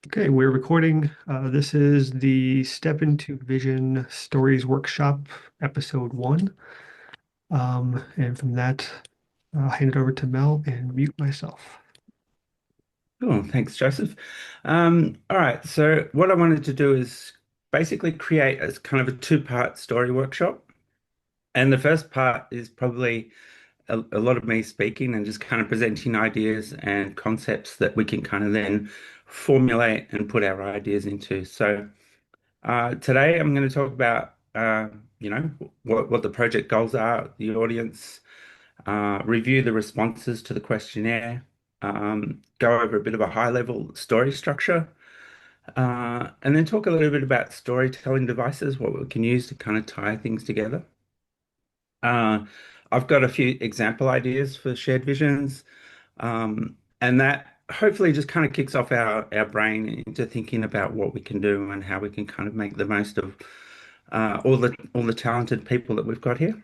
Okay, we're recording. This is the Step into Vision Stories Workshop, episode one. And from that, I'll hand it over to Mel and mute myself. Cool, thanks, Joseph. All right, so what I wanted to do is basically create a kind of a two-part story workshop. And the first part is probably a lot of me speaking and just kind of presenting ideas and concepts that we can kind of then formulate and put our ideas into. So today I'm going to talk about, what the project goals are, the audience, review the responses to the questionnaire, go over a bit of a high-level story structure, and then talk a little bit about storytelling devices, what we can use to kind of tie things together. Uh, I've got a few example ideas for shared visions, and that hopefully just kind of kicks off our brain into thinking about what we can do and how we can kind of make the most of all the talented people that we've got here.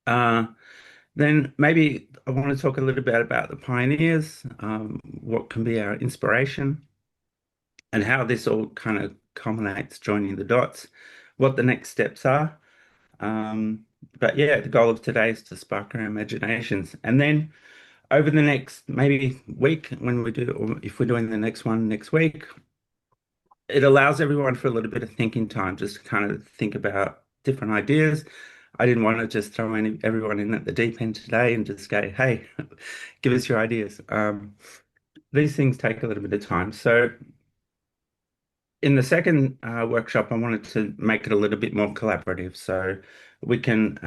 Uh, Then maybe I want to talk a little bit about the pioneers, what can be our inspiration, and how this all kind of culminates, joining the dots, what the next steps are. Um, but yeah, the goal of today is to spark our imaginations. And then over the next maybe week, when we do, or if we're doing the next one next week, it allows everyone for a little bit of thinking time just to kind of think about different ideas. I didn't want to just throw everyone in at the deep end today and just go, hey, give us your ideas. These things take a little bit of time. So in the second workshop, I wanted to make it a little bit more collaborative. So we can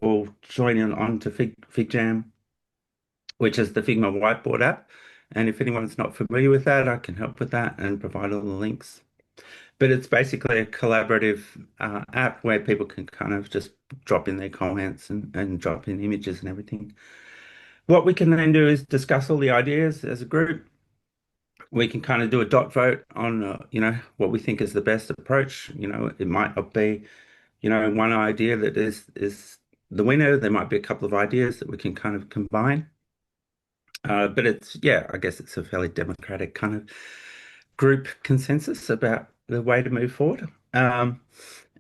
all join in onto FigJam, which is the Figma whiteboard app. And if anyone's not familiar with that, I can help with that and provide all the links. But it's basically a collaborative app where people can kind of just drop in their comments and drop in images and everything. What we can then do is discuss all the ideas as a group. We can kind of do a dot vote on, what we think is the best approach. It might not be, one idea that is the winner. There might be a couple of ideas that we can kind of combine. But yeah, I guess it's a fairly democratic kind of group consensus about the way to move forward. And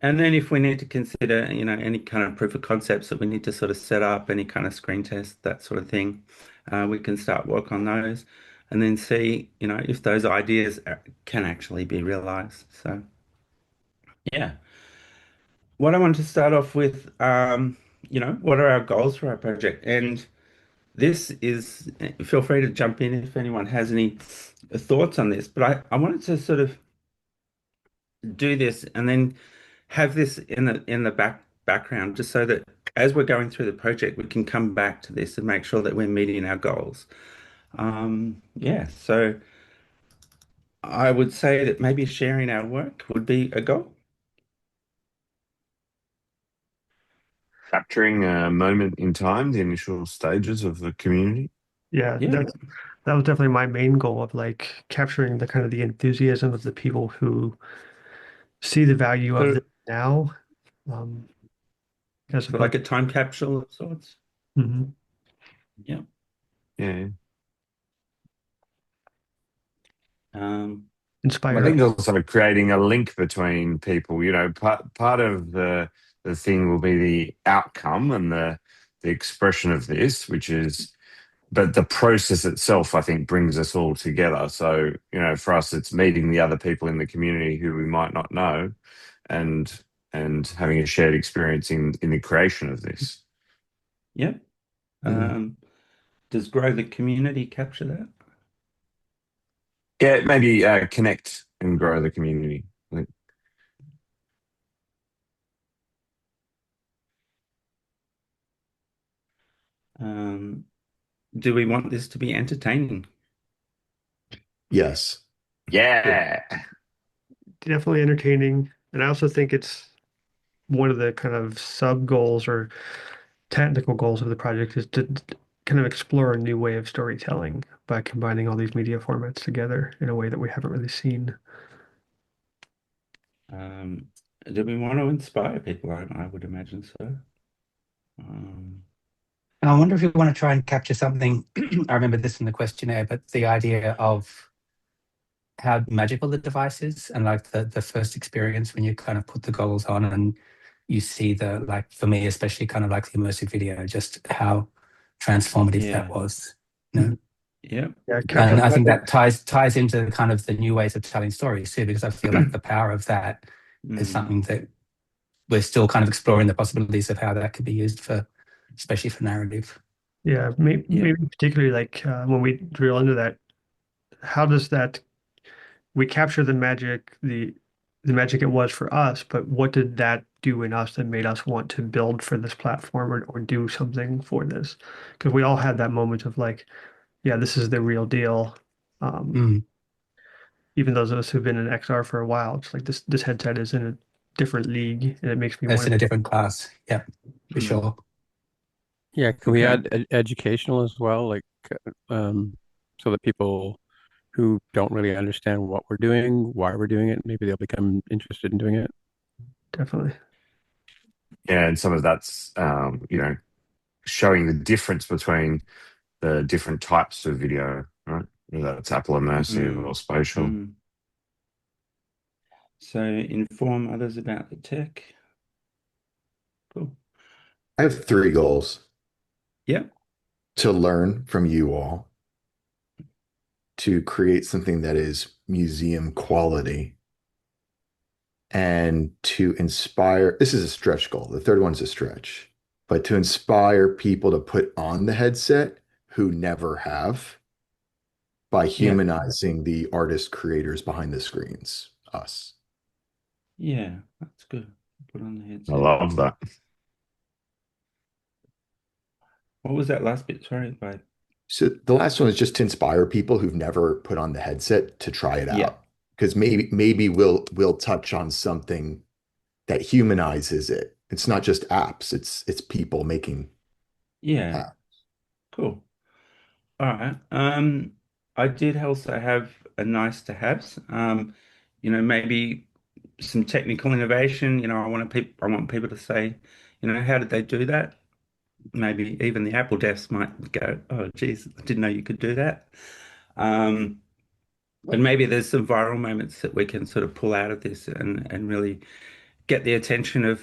then if we need to consider, any kind of proof of concepts that we need to sort of set up, any kind of screen test, that sort of thing, we can start work on those and then see, if those ideas can actually be realized. So, yeah. What I want to start off with, what are our goals for our project? And this is, feel free to jump in if anyone has any thoughts on this, but I wanted to sort of do this and then have this in the background just so that as we're going through the project, we can come back to this and make sure that we're meeting our goals. Yeah, so I would say that maybe sharing our work would be a goal. Capturing a moment in time, the initial stages of the community. Yeah, Yeah, that was definitely my main goal of like capturing the kind of the enthusiasm of the people who see the value of so, this now, um, as so opposed. like a time capsule of sorts. Mhm. Yeah. Yeah. Um, I Inspire think us. also creating a link between people, part of the thing will be the outcome and the expression of this, but the process itself, I think, brings us all together. So, for us, it's meeting the other people in the community who we might not know and and having a shared experience in the creation of this. yeah. Mm. Um, does grow the community capture that? Yeah, maybe connect and grow the community. I think. Um, do we want this to be entertaining? Yes. Good. Yeah. Definitely entertaining. And I also think it's one of the kind of sub goals or technical goals of the project is to kind of explore a new way of storytelling by combining all these media formats together in a way that we haven't really seen. Um, do we want to inspire people? I would imagine so. Um, And I wonder if you want to try and capture something. I remember this in the questionnaire, but the idea of how magical the device is, and like the first experience when you kind of put the goggles on and you see the, like for me especially, kind of like the immersive video, just how transformative that Yeah. was. You know? Yeah. Yeah, And I think capture that ties into kind of the new ways of telling stories too, because I feel like the power of that is Mm. something that we're still kind of exploring the possibilities of how that could be used for, especially for narrative. yeah, Yeah. maybe particularly like when we drill into that, how does that we capture the magic it was for us, but what did that do in us that made us want to build for this platform or do something for this? Because we all had that moment of like, yeah, this is the real deal. Mm. Even those of us who've been in XR for a while, it's like this headset is in a different league and it makes me It's want in a to. different class. Yeah, for Mm. sure. Yeah, can we Okay. add educational as well, like so that people who don't really understand what we're doing, why we're doing it, maybe they'll become interested in doing it. Definitely. Yeah, and some of that's showing the difference between the different types of video, right? Whether that's Apple Immersive or spatial. Mm. So inform others about the tech. Cool. I have 3 goals: Yeah. to learn from you all, to create something that is museum quality, and to inspire. This is a stretch goal. The third one's a stretch, but to inspire people to put on the headset who never have, by humanizing the artist creators behind the screens, us. Yeah, that's good. Put on the I headset. love that. What was that last bit? Sorry, but So the last one is just to inspire people who've never put on the headset to try it Yeah. out. Because maybe we'll touch on something that humanizes it. It's not just apps, it's people making Yeah. apps. Cool. All right. I did also have a nice to haves. Maybe some technical innovation. I want people to say, how did they do that? Maybe even the Apple devs might go, "Oh, geez, I didn't know you could do that." Um, and maybe there's some viral moments that we can sort of pull out of this and really get the attention of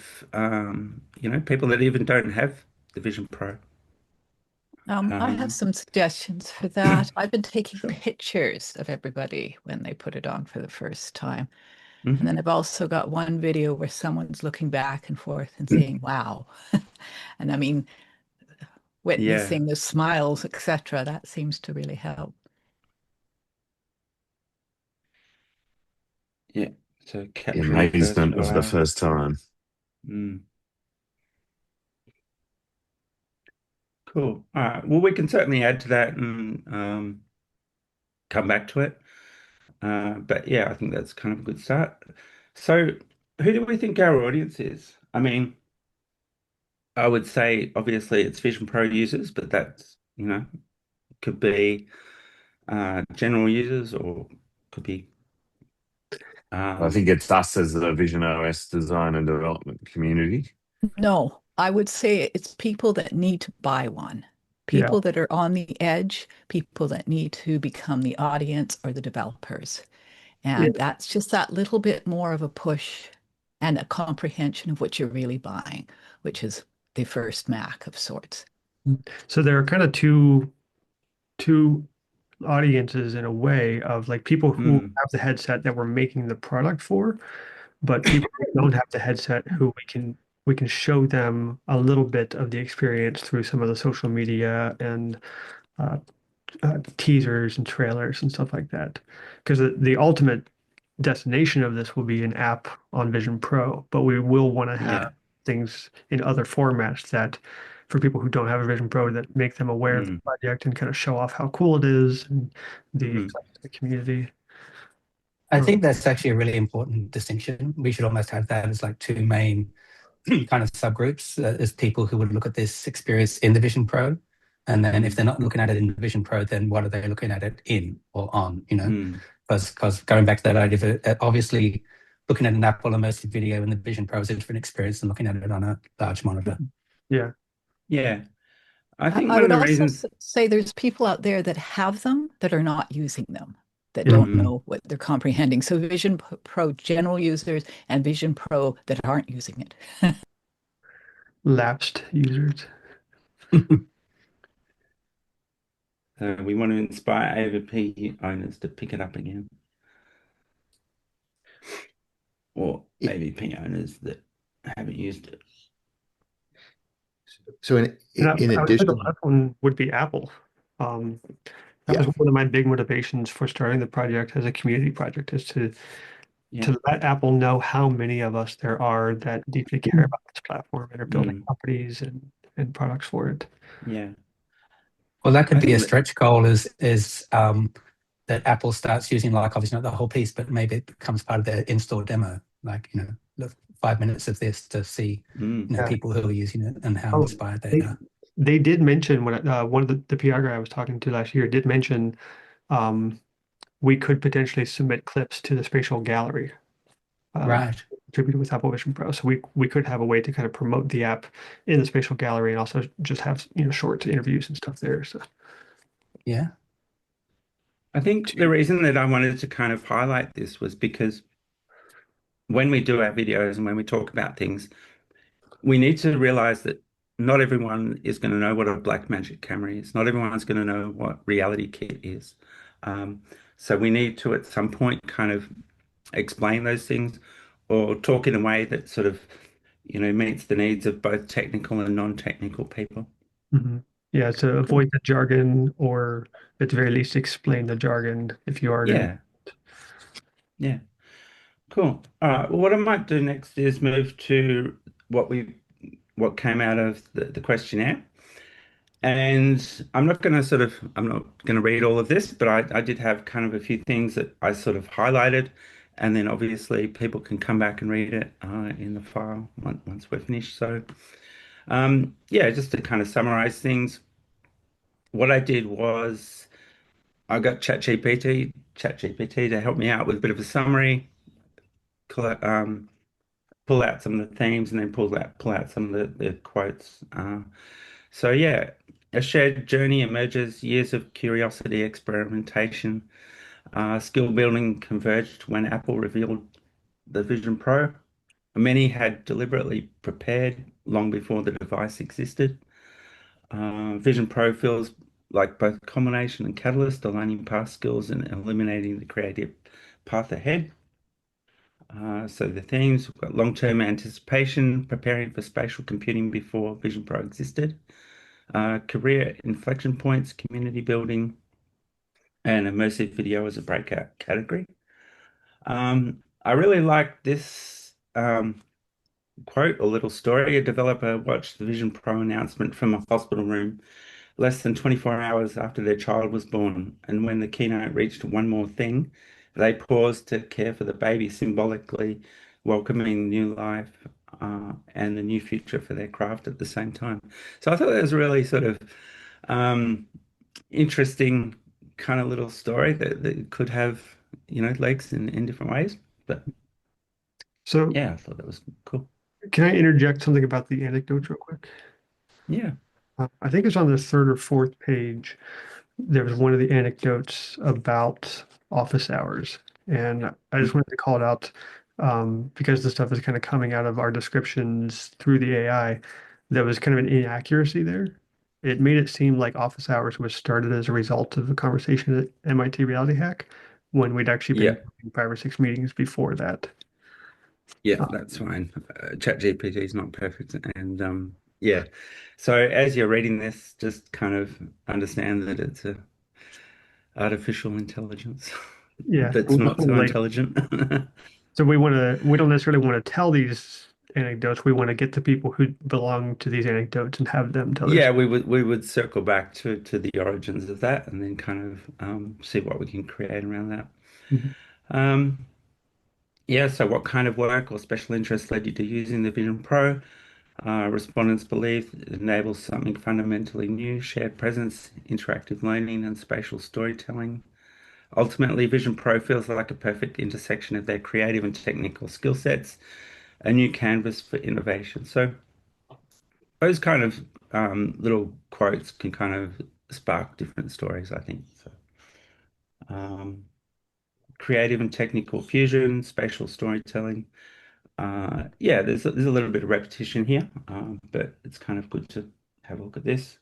people that even don't have the Vision Pro. I have some suggestions for that. I've been taking Sure. pictures of everybody when they put it on for the first time. Mhm. And then I've also got one video where someone's looking back and forth and saying, wow. And I mean, witnessing the smiles, etc., that seems to really help. Yeah. So The capturing first amazement of the wow. first time. Mm. Cool. All right. Well, we can certainly add to that and come back to it. But yeah, I think that's kind of a good start. So, who do we think our audience is? I mean, I would say obviously it's Vision Pro users, but that's, could be general users or could be. I think it's us as the Vision OS design and development community. No, I would say it's people that need to buy one. People that are on the edge, people that need to become the audience or the developers. And that's just that little bit more of a push and a comprehension of what you're really buying, which is the first Mac of sorts. So there are kind of two audiences in a way of like people who have the headset that we're making the product for, but people who don't have the headset who we can show them a little bit of the experience through some of the social media and uh, teasers and trailers and stuff like that. Because the ultimate destination of this will be an app on Vision Pro, but we will want to have things in other formats that for people who don't have a Vision Pro that make them aware of the project and kind of show off how cool it is and the community. I think that's actually a really important distinction. We should almost have that as like two main kind of subgroups, as people who would look at this experience in the Vision Pro. And then if they're not looking at it in the Vision Pro, then what are they looking at it in or on, Because going back to that idea of obviously looking at an Apple immersive video in the Vision Pro is a different experience than looking at it on a large monitor. Yeah. Yeah. I think I one of would the also reasons. say there's people out there that have them that are not using them. that Yeah. don't know what they're comprehending. So Vision Pro general users and Vision Pro that aren't using it. Lapsed users. We want to inspire AVP owners to pick it up again, or AVP owners that haven't used it. So And in I would say the addition, last one would be Apple. Um, that yeah, was one of my big motivations for starting the project as a community project, is to Yeah. let Apple know how many of us there are that deeply care about this platform and are building companies and products for it. Yeah. Well, that I could be a think that, stretch goal is that Apple starts using, like, obviously not the whole piece, but maybe it becomes part of their in-store demo. Like, look, 5 minutes of this to see, Yeah. people who are using it and how Oh, inspired they are. They did mention when one of the PR guy I was talking to last year did mention we could potentially submit clips to the spatial gallery Right. contributed with Apple Vision Pro. So we could have a way to kind of promote the app in the spatial gallery and also just have short interviews and stuff there. So Yeah. I think the reason that I wanted to kind of highlight this was because when we do our videos and when we talk about things, we need to realize that not everyone is going to know what a Blackmagic camera is. Not everyone's going to know what Reality Kit is. So we need to, at some point, kind of explain those things or talk in a way that sort of, meets the needs of both technical and non-technical people. Yeah, to avoid the jargon, or at the very least explain the jargon if you are going to. Yeah. Cool. All right. Well, what I might do next is move to what came out of the questionnaire. And I'm not going to read all of this, but I did have kind of a few things that I sort of highlighted, and then obviously people can come back and read it in the file once we're finished. So, yeah, just to kind of summarize things, what I did was I got ChatGPT to help me out with a bit of a summary, pull out some of the themes, and then pull out some of the quotes. So yeah, a shared journey emerges, years of curiosity, experimentation, skill building converged when Apple revealed the Vision Pro. Many had deliberately prepared long before the device existed. Vision Pro feels like both combination and catalyst, aligning past skills and eliminating the creative path ahead. So the themes, we've got long-term anticipation, preparing for spatial computing before Vision Pro existed. Career inflection points, community building, and immersive video as a breakout category. I really like this quote or little story. A developer watched the Vision Pro announcement from a hospital room less than 24 hours after their child was born. And when the keynote reached one more thing, they paused to care for the baby, symbolically welcoming new life and the new future for their craft at the same time. So I thought that was really sort of interesting kind of little story that could have, legs in different ways. But So yeah, I thought that was cool. can I interject something about the anecdotes real quick? Yeah. I think it's on the third or fourth page. There was one of the anecdotes about office hours, and I just wanted to call it out because the stuff is kind of coming out of our descriptions through the AI. There was kind of an inaccuracy there. It made it seem like office hours was started as a result of a conversation at MIT Reality Hack, when we'd actually been Yeah. doing 5 or 6 meetings before that. Yeah, that's fine. ChatGPT is not perfect. And yeah. So as you're reading this, just kind of understand that it's a artificial intelligence Yeah, that's not so intelligent. So we don't necessarily want to tell these anecdotes. We want to get the people who belong to these anecdotes and have them tell their Yeah, story. we would circle back to the origins of that and then kind of see what we can create around that. Mhm. Yeah, so what kind of work or special interest led you to using the Vision Pro? Respondents believe it enables something fundamentally new, shared presence, interactive learning, and spatial storytelling. Ultimately, Vision Pro feels like a perfect intersection of their creative and technical skill sets, a new canvas for innovation. So those kind of little quotes can kind of spark different stories, I think. So, creative and technical fusion, spatial storytelling. Yeah, there's a little bit of repetition here, but it's kind of good to have a look at this.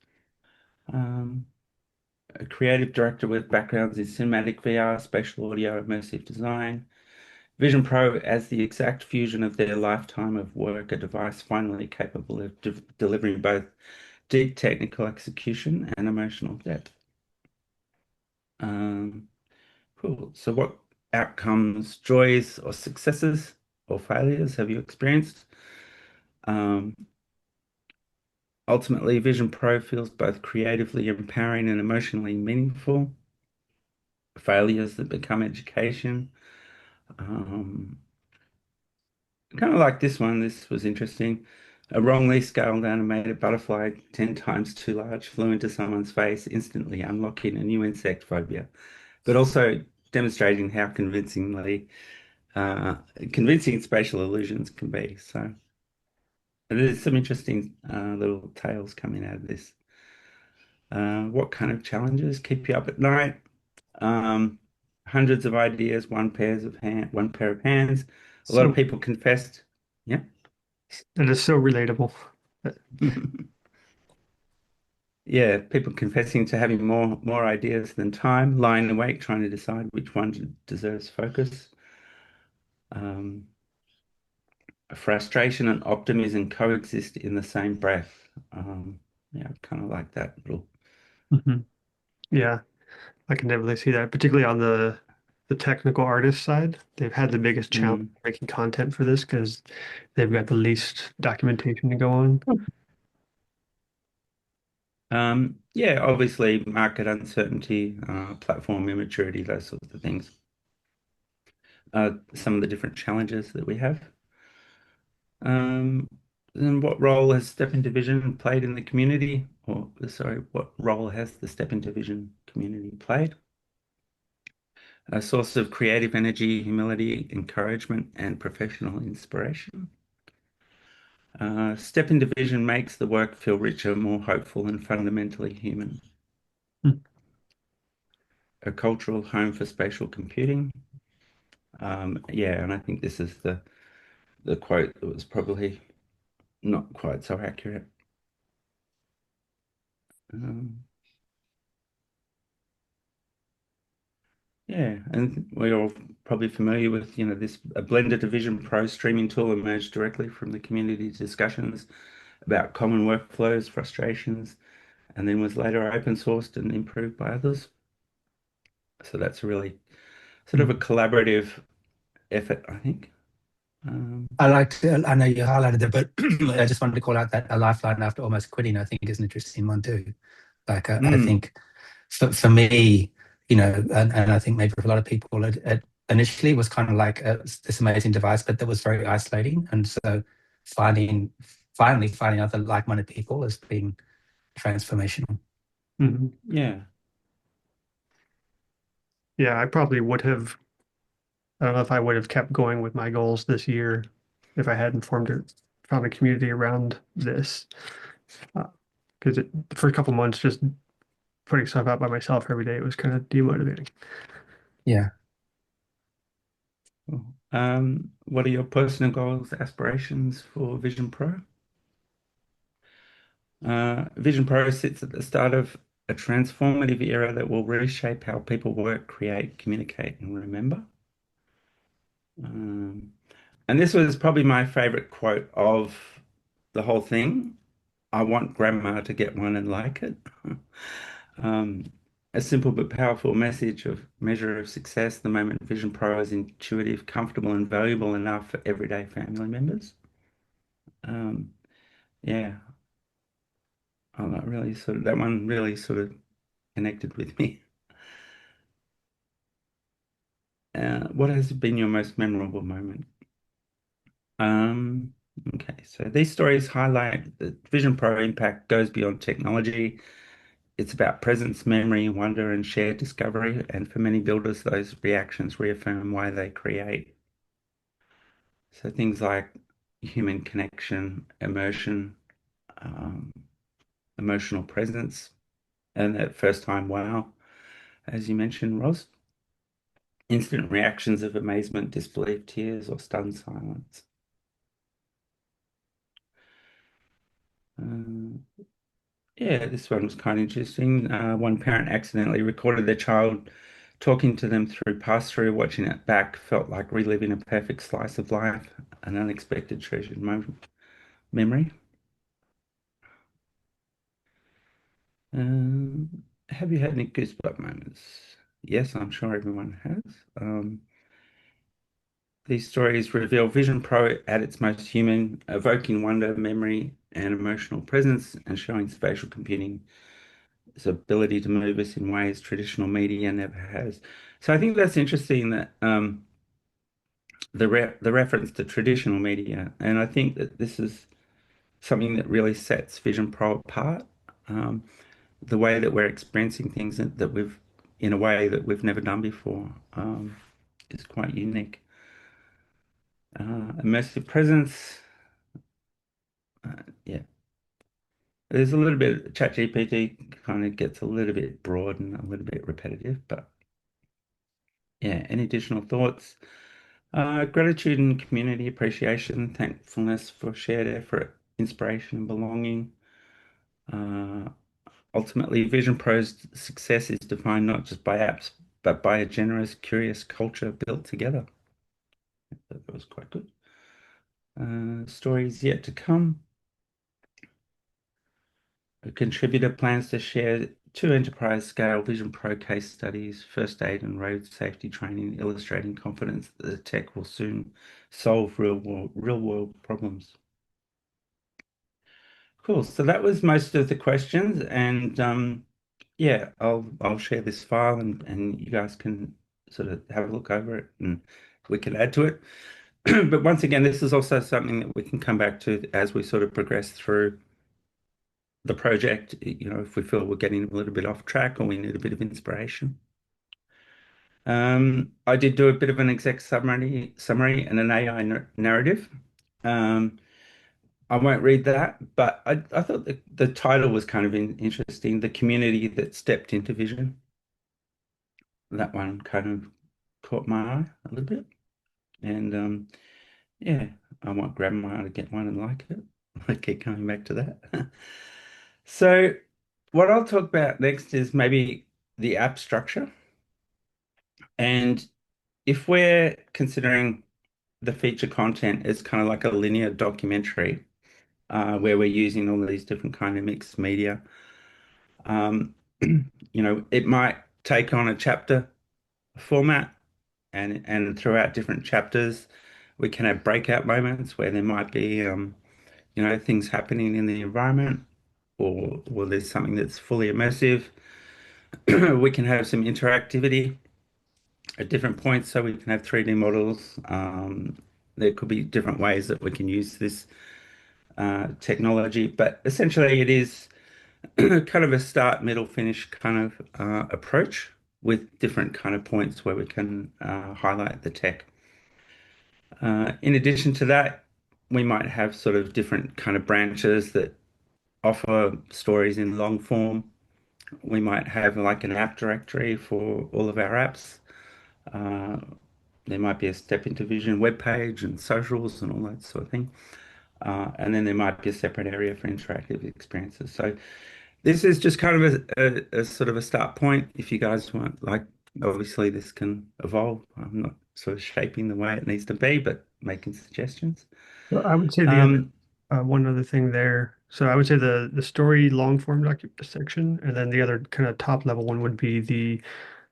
A creative director with backgrounds in cinematic VR, spatial audio, immersive design. Vision Pro as the exact fusion of their lifetime of work, a device finally capable of delivering both deep technical execution and emotional depth. Cool. So what outcomes, joys, or successes or failures have you experienced? Ultimately, Vision Pro feels both creatively empowering and emotionally meaningful. Failures that become education. Kind of like this one. This was interesting. A wrongly scaled animated butterfly 10 times too large flew into someone's face, instantly unlocking a new insect phobia, but also demonstrating how convincing spatial illusions can be. So there's some interesting little tales coming out of this. What kind of challenges keep you up at night? Hundreds of ideas, one pair of hands. A lot of So people confessed. Yeah. that is so relatable. Yeah, people confessing to having more ideas than time, lying awake trying to decide which one deserves focus. Um, Frustration and optimism coexist in the same breath. Yeah, kind of like that little. Mhm. Yeah, I can definitely see that, particularly on the technical artist side. They've had the biggest challenge Mm. making content for this because they've got the least documentation to go on. Yeah, obviously market uncertainty, platform immaturity, those sorts of things. Some of the different challenges that we have. Um, then what role has Step Into Vision played in the community? Or sorry, what role has the Step Into Vision community played? A source of creative energy, humility, encouragement, and professional inspiration. Step Into Vision makes the work feel richer, more hopeful, and fundamentally human. Hmm. A cultural home for spatial computing. Yeah, and I think this is the quote that was probably not quite so accurate. Um, yeah, and we're all probably familiar with, this a Blender Division Pro streaming tool emerged directly from the community discussions about common workflows, frustrations, and then was later open sourced and improved by others. So that's really sort of a collaborative effort, I think. I know you highlighted it, but I just wanted to call out that a lifeline after almost quitting, I think is an interesting one too. Like, I Mm, think for me, and I think maybe for a lot of people, it initially was kind of like this amazing device, but that was very isolating. And so finally finding other like-minded people has been transformational. Mhm. yeah. Yeah, I probably would have. I don't know if I would have kept going with my goals this year if I hadn't found a community around this. Because for a couple months, just putting stuff out by myself every day, it was kind of demotivating. Yeah. Cool. What are your personal goals, aspirations for Vision Pro? Vision Pro sits at the start of a transformative era that will reshape how people work, create, communicate, and remember. Um, and this was probably my favorite quote of the whole thing. I want grandma to get one and like it. Um, a simple but powerful measure of success the moment Vision Pro is intuitive, comfortable, and valuable enough for everyday family members. Um, yeah, that one really sort of connected with me. What has been your most memorable moment? Um, okay, so these stories highlight that Vision Pro impact goes beyond technology. It's about presence, memory, wonder, and shared discovery. And for many builders, those reactions reaffirm why they create. So things like human connection, emotion, um, emotional presence, and that first time wow, as you mentioned, Ross. instant reactions of amazement, disbelief, tears, or stunned silence. Yeah, this one was kind of interesting. One parent accidentally recorded their child talking to them through pass-through. Watching it back felt like reliving a perfect slice of life, an unexpected treasured memory. Have you had any goosebump moments? Yes, I'm sure everyone has. These stories reveal Vision Pro at its most human, evoking wonder, memory, and emotional presence, and showing spatial computing its ability to move us in ways traditional media never has. So I think that's interesting that the reference to traditional media, and I think that this is something that really sets Vision Pro apart. The way that we're experiencing things that we've in a way that we've never done before is quite unique. Immersive presence, yeah. There's a little bit, ChatGPT kind of gets a little bit broad and a little bit repetitive, but yeah, any additional thoughts? Gratitude and community appreciation, thankfulness for shared effort, inspiration and belonging. Ultimately, Vision Pro's success is defined not just by apps, but by a generous, curious culture built together. That was quite good. Stories yet to come. A contributor plans to share 2 enterprise-scale Vision Pro case studies, first aid and road safety training, illustrating confidence that the tech will soon solve real-world problems. Cool. So that was most of the questions, and yeah, I'll share this file, and you guys can sort of have a look over it, and we can add to it. But once again, this is also something that we can come back to as we sort of progress through the project, you know, if we feel we're getting a little bit off track or we need a bit of inspiration. I did do a bit of an exec summary and an AI narrative. I won't read that, but I thought the title was kind of interesting. The community that stepped into Vision. That one kind of caught my eye a little bit. And yeah, I want Grandma to get one and like it. I keep coming back to that. So what I'll talk about next is maybe the app structure. And if we're considering the feature content as kind of like a linear documentary, where we're using all of these different kind of mixed media, you know, it might take on a chapter format, and throughout different chapters, we can have breakout moments where there might be, you know, things happening in the environment, or there's something that's fully immersive. We can have some interactivity at different points, so we can have 3D models. There could be different ways that we can use this technology, but essentially it is kind of a start, middle, finish kind of approach with different kind of points where we can highlight the tech. In addition to that, we might have sort of different kind of branches that offer stories in long form. We might have like an app directory for all of our apps. There might be a step into Vision webpage and socials and all that sort of thing. And then there might be a separate area for interactive experiences. So this is just kind of a sort of a start point. If you guys want, like, obviously this can evolve. I'm not sort of shaping the way it needs to be, but making suggestions. So I would say one other thing there. So I would say the story long form section, and then the other kind of top level one would be the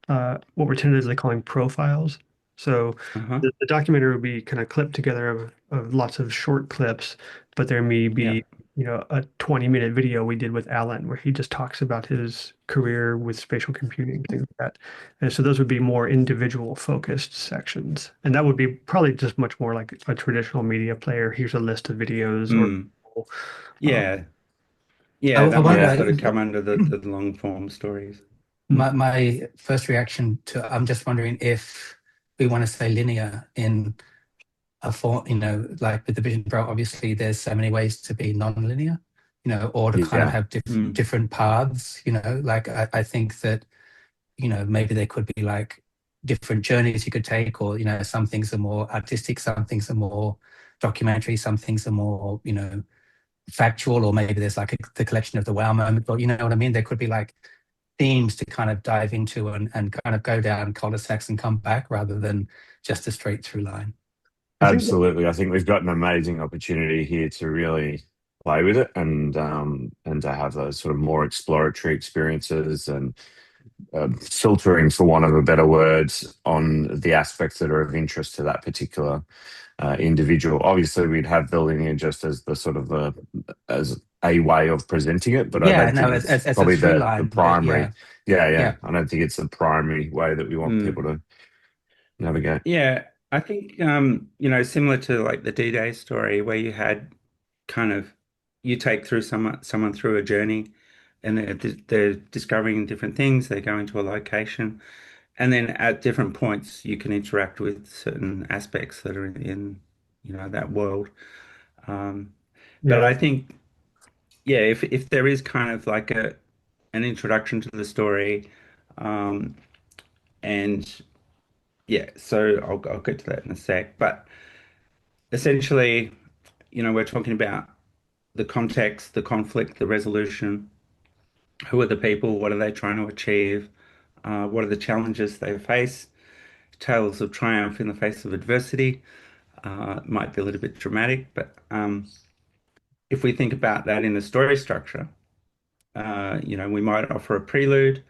what we're tentatively calling profiles. So the documentary would be kind of clipped together of lots of short clips, but there may be, you know, a 20-minute video we did with Alan where he just talks about his career with spatial computing, things like that. And so those would be more individual focused sections. And that would be probably just much more like a traditional media player. Here's a list of videos or yeah. That might sort of come under the long form stories. My first reaction to, I'm just wondering if we want to say linear in a form, you know, like with the Vision Pro, obviously there's so many ways to be non-linear, you know, or to kind of have different paths, you know, like I think that, you know, maybe there could be like different journeys you could take, or some things are more artistic, some things are more documentary, some things are more factual, or maybe there's like the collection of the wow moment, but you know what I mean? There could be like themes to kind of dive into and kind of go down cul-de-sacs and come back, rather than just a straight through line. I think Absolutely. I think we've got an amazing opportunity here to really play with it and to have those sort of more exploratory experiences and filtering, for want of a better words, on the aspects that are of interest to that particular individual. Obviously, we'd have building in just as the sort of as a way of presenting it, but I Yeah, don't no, think it's as probably a through the line, primary. Yeah, yeah. I don't think it's the primary way that we want people to navigate. Yeah, I think similar to like the D-Day story, where you had kind of you take through someone through a journey, and they're discovering different things. They go into a location, and then at different points you can interact with certain aspects that are in that world. But yeah, I think, yeah, if there is kind of like an introduction to the story, um, and yeah, so I'll get to that in a sec. But essentially, we're talking about the context, the conflict, the resolution. Who are the people? What are they trying to achieve? What are the challenges they face? Tales of triumph in the face of adversity. Might be a little bit dramatic, but if we think about that in the story structure, we might offer a prelude,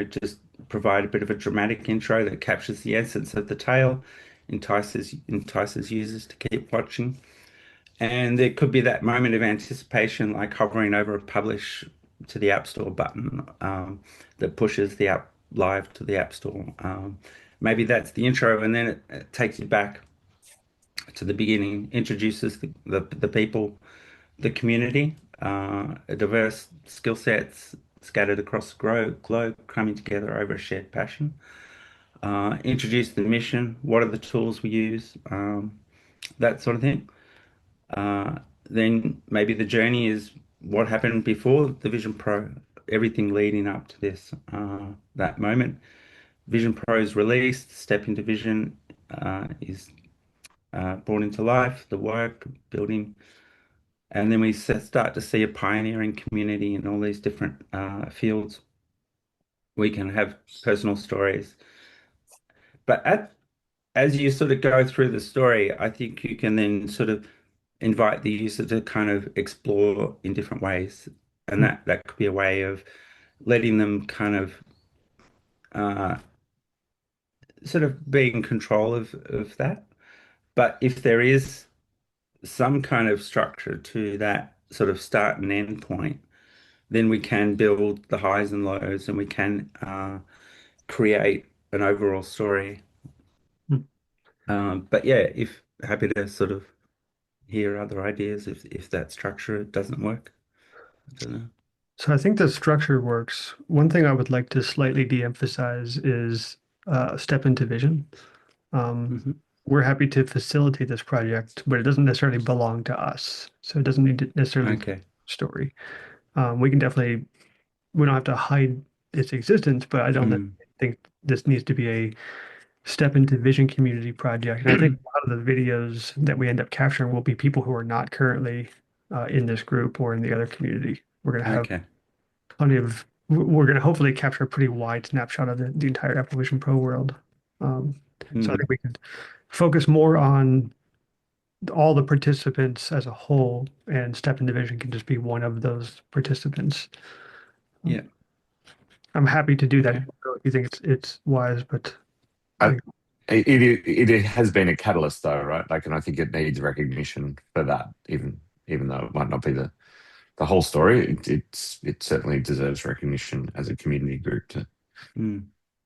just provide a bit of a dramatic intro that captures the essence of the tale, entices users to keep watching. And there could be that moment of anticipation, like hovering over a publish to the App Store button, that pushes the app live to the App Store. Maybe that's the intro, and then it takes you back to the beginning, introduces the people, the community, diverse skill sets scattered across the globe, coming together over a shared passion. Introduce the mission, what are the tools we use, that sort of thing. Then maybe the journey is what happened before the Vision Pro, everything leading up to this, that moment. Vision Pro is released, Step into Vision is brought into life, the work, building, and then we start to see a pioneering community in all these different fields. We can have personal stories. But as you sort of go through the story, I think you can then sort of invite the user to kind of explore in different ways. And that could be a way of letting them kind of sort of be in control of that. But if there is some kind of structure to that sort of start and end point, then we can build the highs and lows, and we can create an overall story. But yeah, if happy to sort of hear other ideas if that structure doesn't work. I don't know. so I think the structure works. One thing I would like to slightly de-emphasize is step into vision. Mhm. We're happy to facilitate this project, but it doesn't necessarily belong to us. So it doesn't need to necessarily be Okay. a story. We can definitely, we don't have to hide its existence, but I don't think this needs to be a step into vision community project. And I think a lot of the videos that we end up capturing will be people who are not currently in this group or in the other community. We're going to have Okay. plenty of, we're going to hopefully capture a pretty wide snapshot of the entire Apple Vision Pro world. So I think we could focus more on all the participants as a whole, and Step into Vision can just be one of those participants. Yeah. I'm happy to do that Okay. if you think it's wise, but I, it has been a catalyst though, right? Like, and I think it needs recognition for that, even though it might not be the whole story. It certainly deserves recognition as a community group to.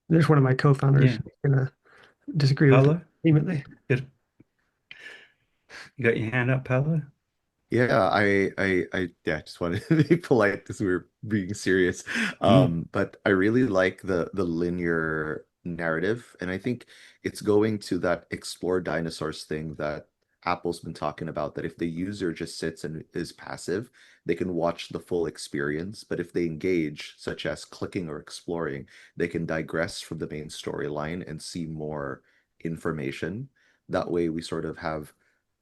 there's one of my co-founders gonna disagree with Paolo, vehemently. good. You got your hand up, Paolo? Yeah, yeah, just wanted to be polite because we were being serious. But I really like the linear narrative, and I think it's going to that explore dinosaurs thing that Apple's been talking about, that if the user just sits and is passive, they can watch the full experience. But if they engage, such as clicking or exploring, they can digress from the main storyline and see more information. That way, we sort of have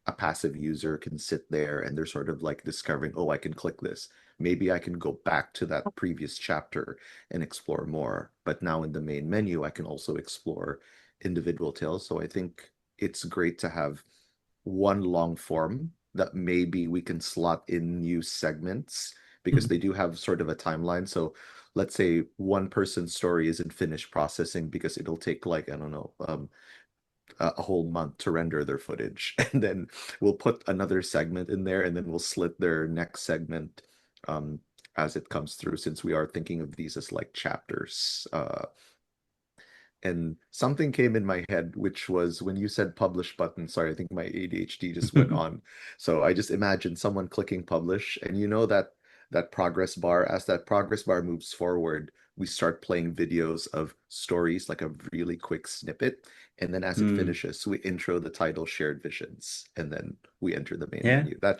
a passive user can sit there and they're sort of like discovering, oh, I can click this. Maybe I can go back to that previous chapter and explore more. But now in the main menu, I can also explore individual tales. So I think it's great to have one long form that maybe we can slot in new segments because they do have sort of a timeline. So let's say one person's story isn't finished processing because it'll take like, I don't know, a whole month to render their footage. And then we'll put another segment in there and then we'll slit their next segment as it comes through, since we are thinking of these as like chapters. And something came in my head, which was when you said publish button. Sorry, I think my ADHD just went on. So I just imagined someone clicking publish, and you know that progress bar, as that progress bar moves forward, we start playing videos of stories, like a really quick snippet. And then as it finishes, we intro the title Shared Visions, and then we enter the main Yeah. menu. That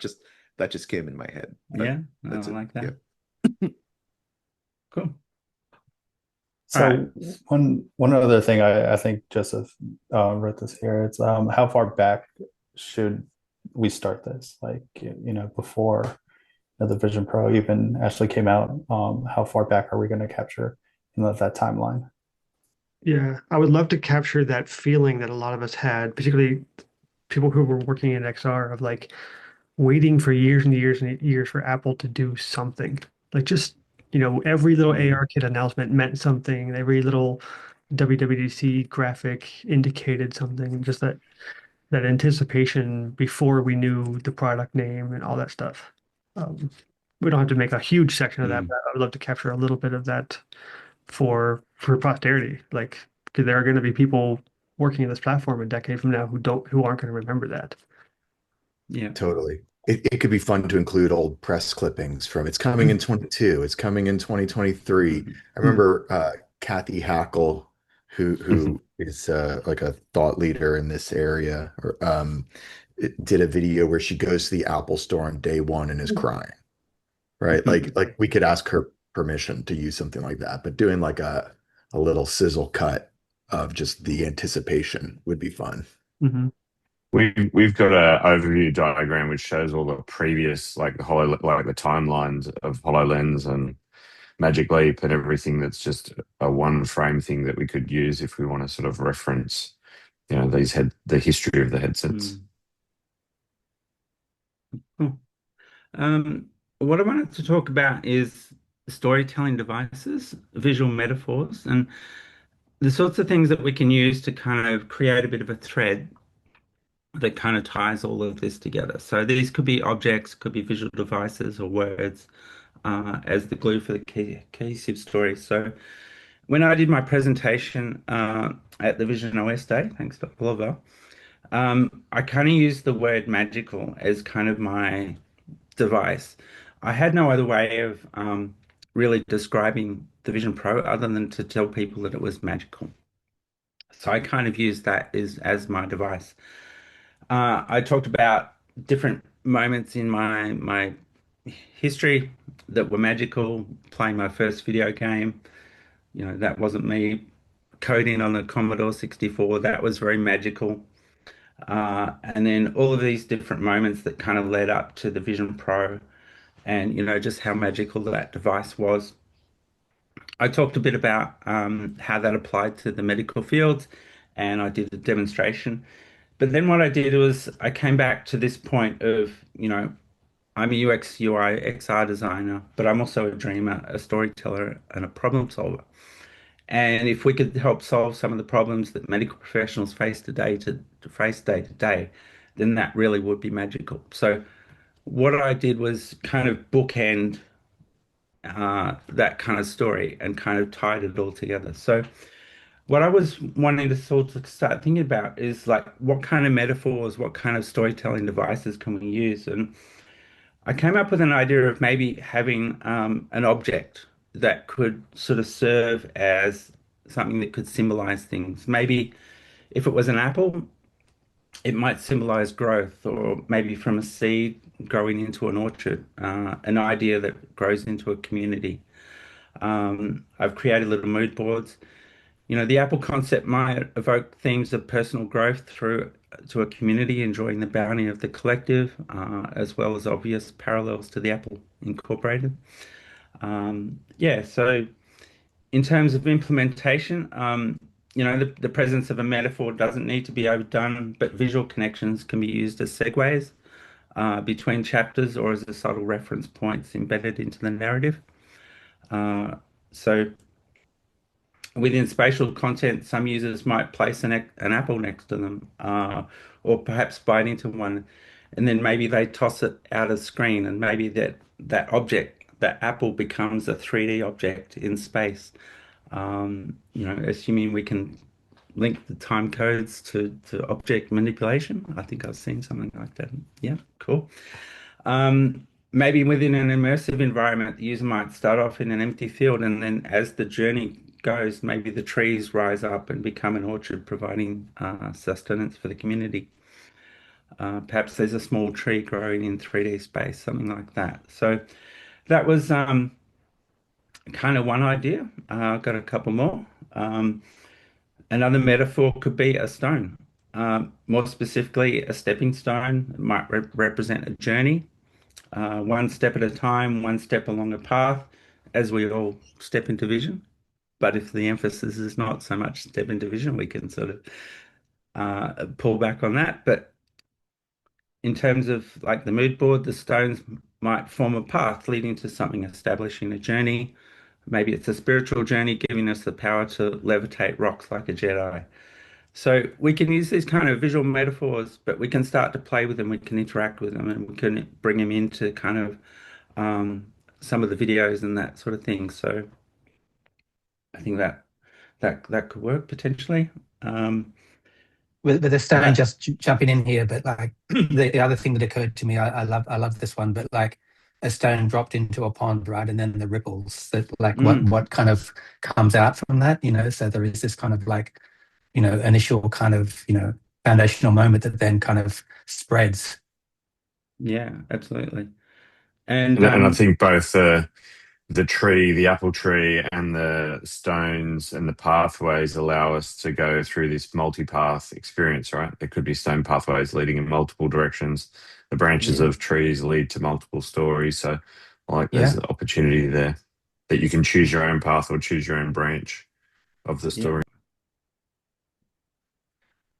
just came in my head. But Yeah, I that's it. like that. Yeah. Cool. So Alright. one other thing I think Joseph wrote this here. It's how far back should we start this? Like, you know, before the Vision Pro even actually came out, how far back are we going to capture in that timeline? Yeah, I would love to capture that feeling that a lot of us had, particularly people who were working in XR, of like waiting for years and years and years for Apple to do something. Like just, every little ARKit announcement meant something. Every little WWDC graphic indicated something. Just that anticipation before we knew the product name and all that stuff. We don't have to make a huge section of that, but I would love to capture a little bit of that for posterity. Like, 'cause there are going to be people working in this platform a decade from now who aren't going to remember that. Yeah. Totally. It could be fun to include old press clippings from it's coming in 22, it's coming in 2023. I remember Kathy Hackle, who is like a thought leader in this area, or did a video where she goes to the Apple store on day one and is crying. Right? Like we could ask her permission to use something like that, but doing like a little sizzle cut of just the anticipation would be fun. Mm-hmm. We've got an overview diagram which shows all the previous, like the timelines of HoloLens and Magic Leap and everything. That's just a one frame thing that we could use if we want to sort of reference, the history of the headsets. Cool. What I wanted to talk about is storytelling devices, visual metaphors, and the sorts of things that we can use to kind of create a bit of a thread that kind of ties all of this together. So these could be objects, could be visual devices or words as the glue for the cohesive story. So when I did my presentation at the Vision OS Day, thanks to Oliver, I kind of used the word magical as kind of my device. I had no other way of really describing the Vision Pro other than to tell people that it was magical. So I kind of used that as my device. I talked about different moments in my history that were magical. Playing my first video game, that wasn't me. Coding on the Commodore 64, that was very magical. And then all of these different moments that kind of led up to the Vision Pro, and just how magical that device was. I talked a bit about how that applied to the medical field, and I did a demonstration. But then what I did was I came back to this point of, I'm a UX, UI, XR designer, but I'm also a dreamer, a storyteller, and a problem solver. And if we could help solve some of the problems that medical professionals face day to day, then that really would be magical. So what I did was kind of bookend that kind of story and kind of tied it all together. So what I was wanting to sort of start thinking about is like what kind of metaphors, what kind of storytelling devices can we use? And I came up with an idea of maybe having an object that could sort of serve as something that could symbolize things. Maybe if it was an apple, it might symbolize growth, or maybe from a seed growing into an orchard, an idea that grows into a community. I've created little mood boards. The apple concept might evoke themes of personal growth through to a community enjoying the bounty of the collective, as well as obvious parallels to the Apple Incorporated. Yeah, so in terms of implementation, the presence of a metaphor doesn't need to be overdone, but visual connections can be used as segues between chapters or as a subtle reference points embedded into the narrative. So within spatial content, some users might place an apple next to them, or perhaps bite into one, and then maybe they toss it out of screen, and maybe that object, that apple, becomes a 3D object in space. Assuming we can link the time codes to object manipulation. I think I've seen something like that. Yeah, cool. Maybe within an immersive environment, the user might start off in an empty field, and then as the journey goes, maybe the trees rise up and become an orchard, providing sustenance for the community. Perhaps there's a small tree growing in 3D space, something like that. So that was kind of one idea. I've got a couple more. Another metaphor could be a stone. More specifically, a stepping stone might represent a journey, one step at a time, one step along a path, as we all step into vision. But if the emphasis is not so much step into vision, we can sort of pull back on that. But in terms of like the mood board, the stones might form a path leading to something, establishing a journey. Maybe it's a spiritual journey, giving us the power to levitate rocks like a Jedi. So we can use these kind of visual metaphors, but we can start to play with them, we can interact with them, and we can bring them into kind of some of the videos and that sort of thing. So I think that could work potentially. With the stone, Uh, just jumping in here, but like the other thing that occurred to me, I love this one, but like a stone dropped into a pond, right, and then the ripples that like what kind of comes out from that, so there is this kind of like initial kind of foundational moment that then kind of spreads. Yeah, absolutely. And And I think both the tree, the apple tree, and the stones and the pathways allow us to go through this multi-path experience, right? There could be stone pathways leading in multiple directions. The branches yeah, of trees lead to multiple stories. So, like, there's Yeah, an opportunity there that you can choose your own path or choose your own branch of the yeah. story.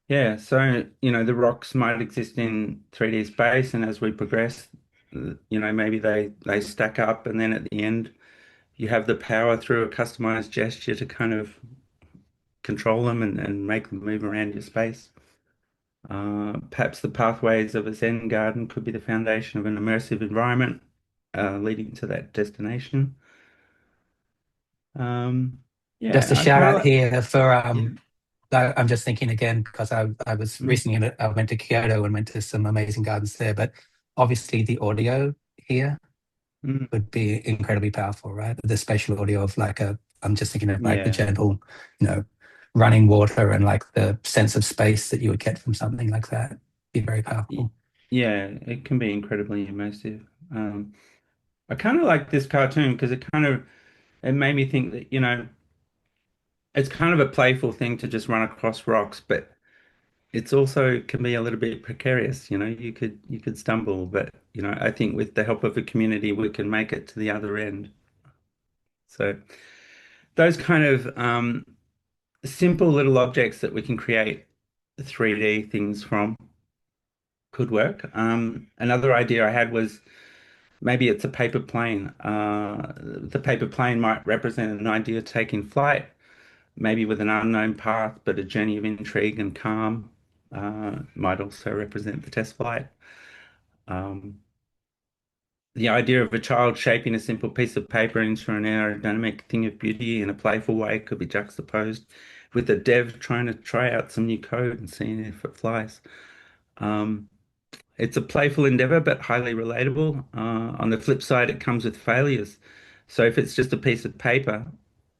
Yeah, so the rocks might exist in 3D space, and as we progress, maybe they stack up, and then at the end, you have the power through a customized gesture to kind of control them and make them move around your space. Perhaps the pathways of a Zen garden could be the foundation of an immersive environment, leading to that destination. just a Yeah, I shout kind of out like. here for Yeah. I'm just thinking again because I was Mm, recently I went to Kyoto and went to some amazing gardens there, but obviously the audio here mm, would be incredibly powerful, right? The spatial audio of like I'm just thinking of like the yeah. gentle, running water and like the sense of space that you would get from something like that. Be very Y- powerful. Yeah, it can be incredibly immersive. I kind of like this cartoon because it made me think that, it's kind of a playful thing to just run across rocks, but it's also can be a little bit precarious, you could stumble, but I think with the help of a community we can make it to the other end. So those kind of simple little objects that we can create 3D things from could work. Another idea I had was maybe it's a paper plane. The paper plane might represent an idea taking flight, maybe with an unknown path, but a journey of intrigue and calm. Might also represent the test flight. Um, the idea of a child shaping a simple piece of paper into an aerodynamic thing of beauty in a playful way could be juxtaposed with a dev trying to try out some new code and seeing if it flies. Um, It's a playful endeavor, but highly relatable. On the flip side, it comes with failures. So if it's just a piece of paper,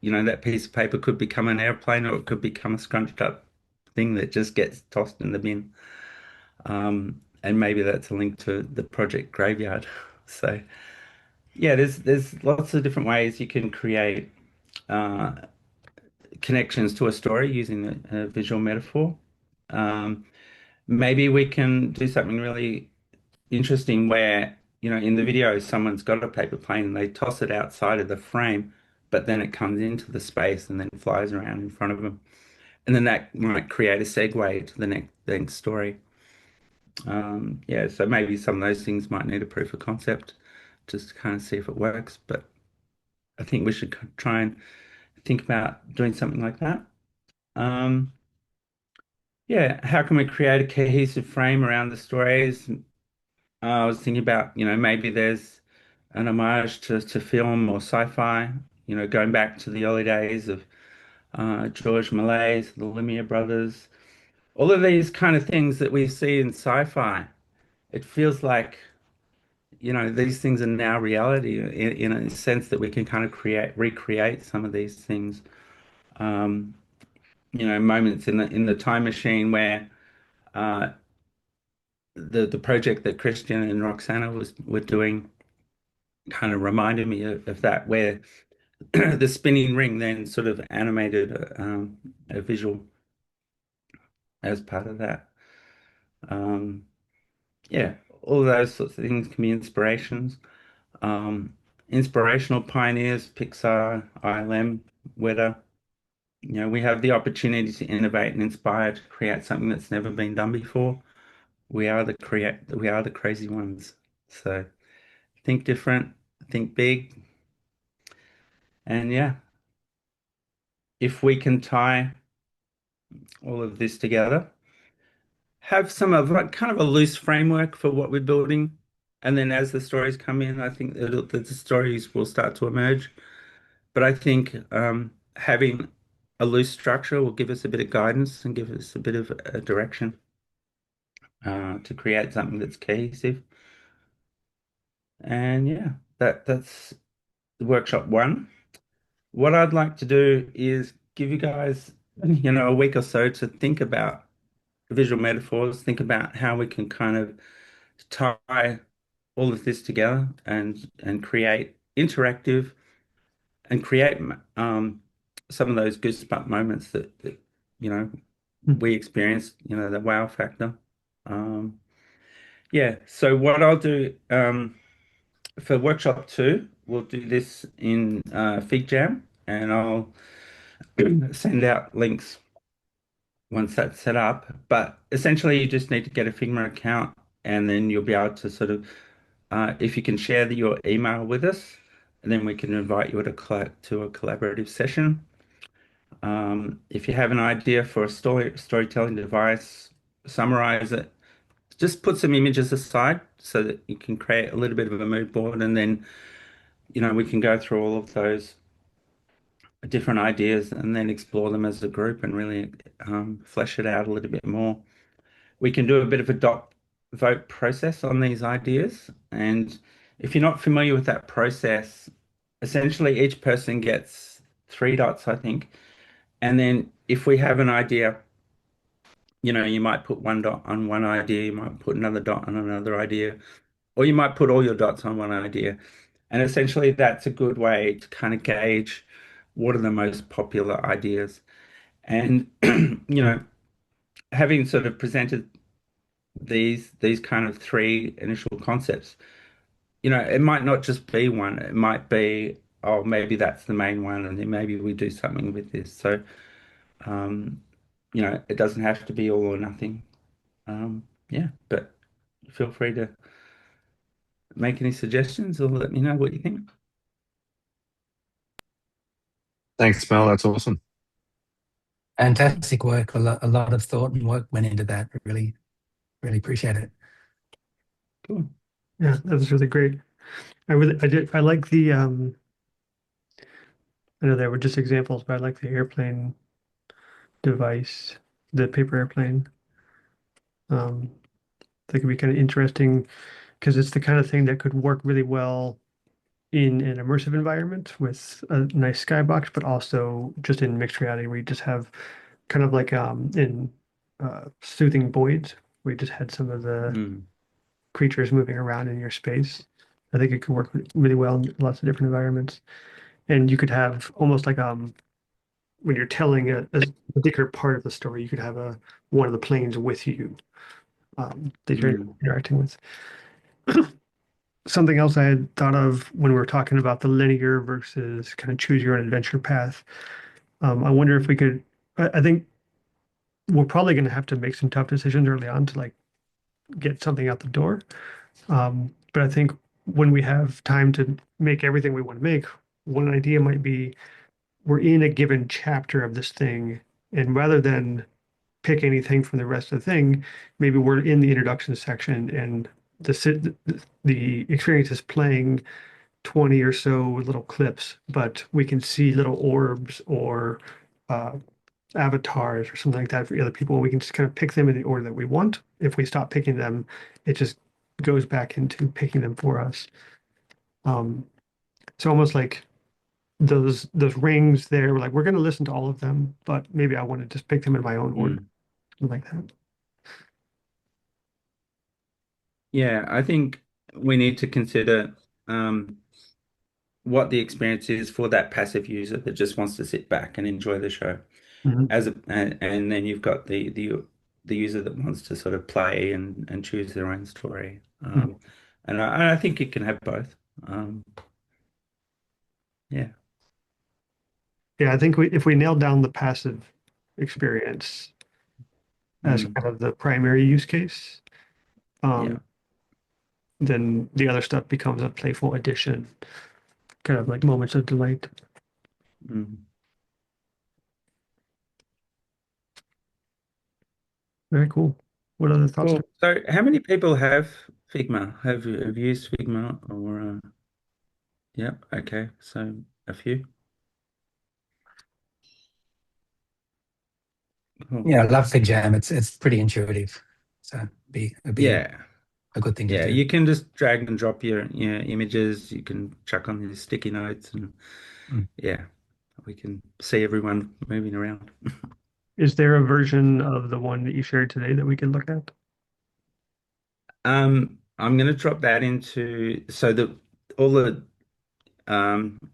that piece of paper could become an airplane or it could become a scrunched up thing that just gets tossed in the bin. And maybe that's a link to the project Graveyard. So yeah, there's lots of different ways you can create uh, connections to a story using a visual metaphor. Um, Maybe we can do something really interesting where, in the video, someone's got a paper plane and they toss it outside of the frame, but then it comes into the space and then flies around in front of them. And then that might create a segue to the next story. Yeah, so maybe some of those things might need a proof of concept just to kind of see if it works. But I think we should try and think about doing something like that. Um, yeah, how can we create a cohesive frame around the stories? I was thinking about, maybe there's an homage to film or sci-fi, going back to the early days of George Méliès, the Lumiere brothers, all of these kind of things that we see in sci-fi. It feels like, these things are now reality in a sense that we can kind of recreate some of these things. Um, Moments in the time machine where uh, the project that Christian and Roxana were doing kind of reminded me of that, where the spinning ring then sort of animated a visual as part of that. Um, yeah, all of those sorts of things can be inspirations. Um, Inspirational pioneers, Pixar, ILM, Weta. We have the opportunity to innovate and inspire to create something that's never been done before. We are the crazy ones. So think different, think big, and yeah, if we can tie all of this together, have some of like kind of a loose framework for what we're building, and then as the stories come in, I think the stories will start to emerge. But I think having a loose structure will give us a bit of guidance and give us a bit of a direction to create something that's cohesive. And yeah, that's workshop one. What I'd like to do is give you guys, a week or so to think about visual metaphors, think about how we can kind of tie all of this together and create interactive and create some of those goosebump moments that we experienced, the wow factor. Yeah, so what I'll do for workshop two, we'll do this in FigJam, and I'll send out links once that's set up. But essentially, you just need to get a Figma account, and then you'll be able to sort of, if you can share your email with us, and then we can invite you to a collaborative session. If you have an idea for a storytelling device, summarize it. Just put some images aside so that you can create a little bit of a mood board, and then we can go through all of those different ideas and then explore them as a group and really flesh it out a little bit more. We can do a bit of a dot vote process on these ideas. And if you're not familiar with that process, essentially each person gets 3 dots, I think. And then if we have an idea, you might put 1 dot on one idea, you might put another dot on another idea, or you might put all your dots on one idea. And essentially that's a good way to kind of gauge what are the most popular ideas. And, having sort of presented these kind of 3 initial concepts, it might not just be one. It might be, oh, maybe that's the main one, and then maybe we do something with this. So, um, it doesn't have to be all or nothing. Yeah, but feel free to make any suggestions or let me know what you think. Thanks, Mel. That's awesome. Fantastic work. A lot of thought and work went into that. Really, really appreciate it. Cool. Yeah, that was really great. I like the I know there were just examples, but I like the airplane device, the paper airplane. That could be kind of interesting because it's the kind of thing that could work really well in an immersive environment with a nice skybox, but also just in mixed reality where you just have kind of like in Soothing Voids, We just had some of the Mm. creatures moving around in your space. I think it could work really well in lots of different environments. And you could have almost like when you're telling a particular part of the story, you could have one of the planes with you that you're Mm. interacting with. Something else I had thought of when we were talking about the linear versus kind of choose your own adventure path. I wonder if we could. I think we're probably going to have to make some tough decisions early on to like get something out the door. But I think when we have time to make everything we want to make, one idea might be we're in a given chapter of this thing, and rather than pick anything from the rest of the thing, maybe we're in the introduction section and the experience is playing 20 or so little clips, but we can see little orbs or uh, avatars or something like that for other people. We can just kind of pick them in the order that we want. If we stop picking them, it just goes back into picking them for us. So almost like those rings there, like we're going to listen to all of them, but maybe I want to just pick them in my own order, Mm. something like that. Yeah, I think we need to consider what the experience is for that passive user that just wants to sit back and enjoy the show. Mhm. And then you've got the user that wants to sort of play and choose their own story. Mhm. And I think it can have both. Yeah. Yeah, I think if we nail down the passive experience as Mm. kind of the primary use case, Yeah. then the other stuff becomes a playful addition, kind of like moments of delight. Mm. Very cool. What other thoughts? Cool. So how many people have Figma? Have used Figma or yeah, okay. So a few. Cool. Yeah, I love FigJam. It's pretty intuitive, so it'd be Yeah. a good thing to Yeah, do. you can just drag and drop your images. You can chuck on your sticky notes, and Mm. yeah, we can see everyone moving around. Is there a version of the one that you shared today that we can look at? I'm going to drop that into so that all the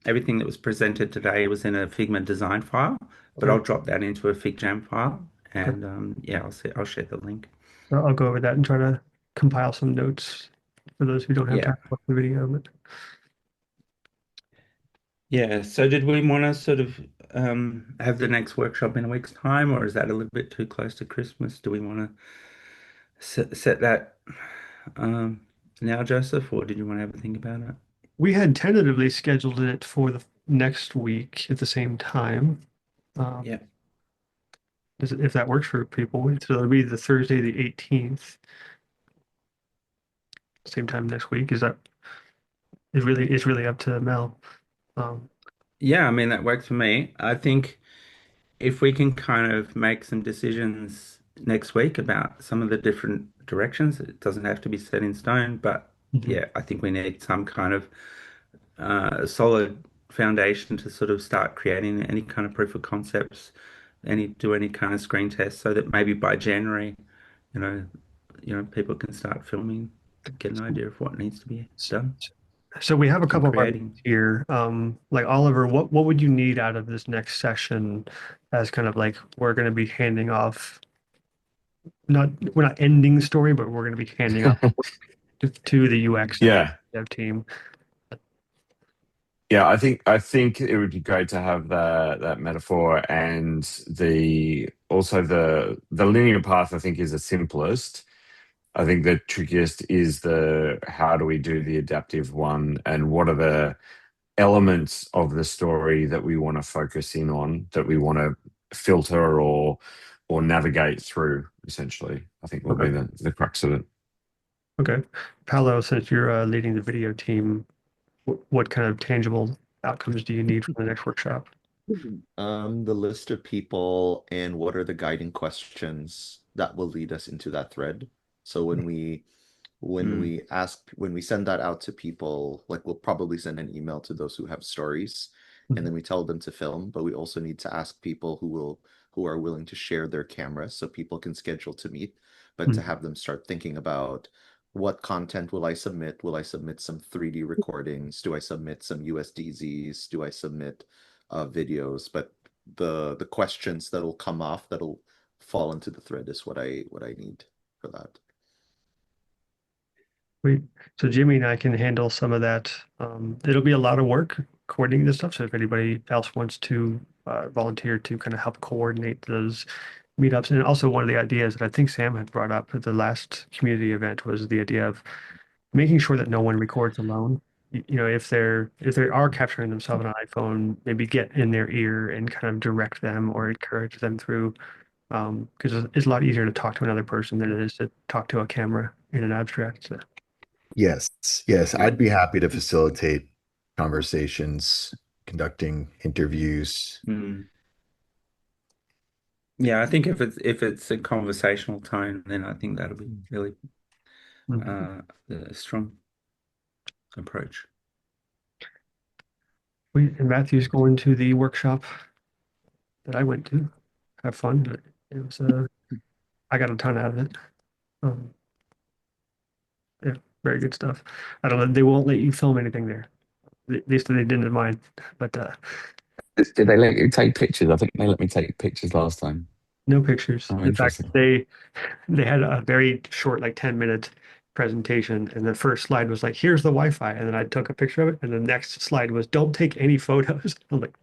everything that was presented today was in a Figma design file, but Okay. I'll drop that into a FigJam file, Okay. and yeah, I'll share the link. I'll go over that and try to compile some notes for those who don't have Yeah. time to watch the video. But Yeah, so did we want to sort of have the next workshop in a week's time, or is that a little bit too close to Christmas? Do we want to set that now, Joseph, or did you want to have a think about it? we had tentatively scheduled it for the next week at the same time. Yeah. If that works for people, so it'll be the Thursday, the 18th, same time next week. It's really up to Mel. Um, Yeah, I mean, that works for me. I think if we can kind of make some decisions next week about some of the different directions, it doesn't have to be set in stone, but Mhm. yeah, I think we need some kind of solid foundation to sort of start creating any kind of proof of concepts, do any kind of screen tests, so that maybe by January, you know, people can start filming, get an idea of what needs to be done So we have a and couple of our creating. here. Like Oliver, what would you need out of this next session as kind of like we're going to be handing off, we're not ending the story, but we're going to be handing off to the UX Yeah. dev team. Yeah, I think it would be great to have that metaphor and also the linear path. I think is the simplest. I think the trickiest is the how do we do the adaptive one, and what are the elements of the story that we want to focus in on, that we want to filter or navigate through. Essentially, I think will be Okay. the crux of it. Okay. Paolo, since you're leading the video team, what kind of tangible outcomes do you need from the next workshop? The list of people and what are the guiding questions that will lead us into that thread. So when we send that out to people, like we'll probably send an email to those who have stories, and then we tell them to film, but we also need to ask people who are willing to share their cameras so people can schedule to meet, but to have them start thinking about what content will I submit? Will I submit some 3D recordings? Do I submit some USDZs? Do I submit videos? But the questions that'll come off that'll fall into the thread is what I need for that. So Jimmy and I can handle some of that. It'll be a lot of work coordinating this stuff. So if anybody else wants to volunteer to kind of help coordinate those meetups, and also one of the ideas that I think Sam had brought up at the last community event was the idea of making sure that no one records alone. You know, if they are capturing themselves on an iPhone, maybe get in their ear and kind of direct them or encourage them through, because it's a lot easier to talk to another person than it is to talk to a camera in an abstract. So. Yes, yes, I'd be happy to facilitate conversations, conducting interviews. Yeah, I think if it's a conversational tone, then I think that'll be really a strong approach. And Matthew's going to the workshop that I went to. Have fun. It was I got a ton out of it. Yeah, very good stuff. I don't know. They won't let you film anything there. At least they didn't in mine. But Did they let you take pictures? I think they let me take pictures last time. no pictures. Oh, In fact, interesting. they had a very short, like 10-minute presentation, and the first slide was like, "Here's the Wi-Fi," and then I took a picture of it, and the next slide was, "Don't take any photos." I'm like,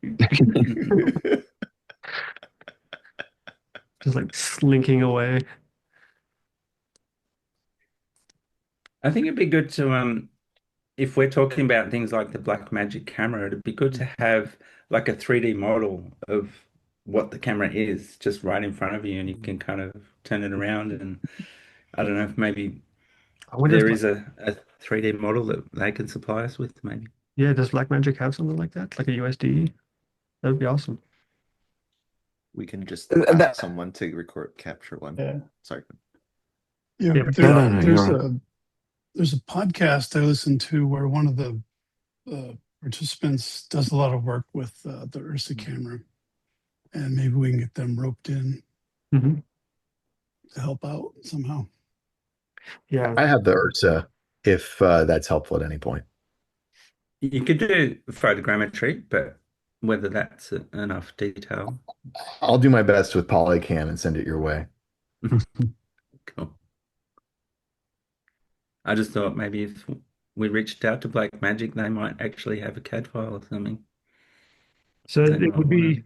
just like slinking away. I think it'd be good to if we're talking about things like the Blackmagic camera, it'd be good to have like a 3D model of what the camera is just right in front of you, and you can kind of turn it around. And I don't know if maybe there is a 3D model that they can supply us with, maybe. Yeah, does Blackmagic have something like that, like a USD? That would be awesome. We can just That- ask someone to capture one. Yeah. Sorry. Yeah, Yeah, No, there's a podcast I listen to where one of the participants does a lot of work with the Ursa camera, and maybe we can get them roped in hmm to help out somehow. Yeah, I have the Ursa if that's helpful at any point. You could do photogrammetry, but whether that's enough detail. I'll do my best with Polycam and send it your way. Cool. I just thought maybe if we reached out to Blackmagic, they might actually have a CAD file or something. so They it might would be.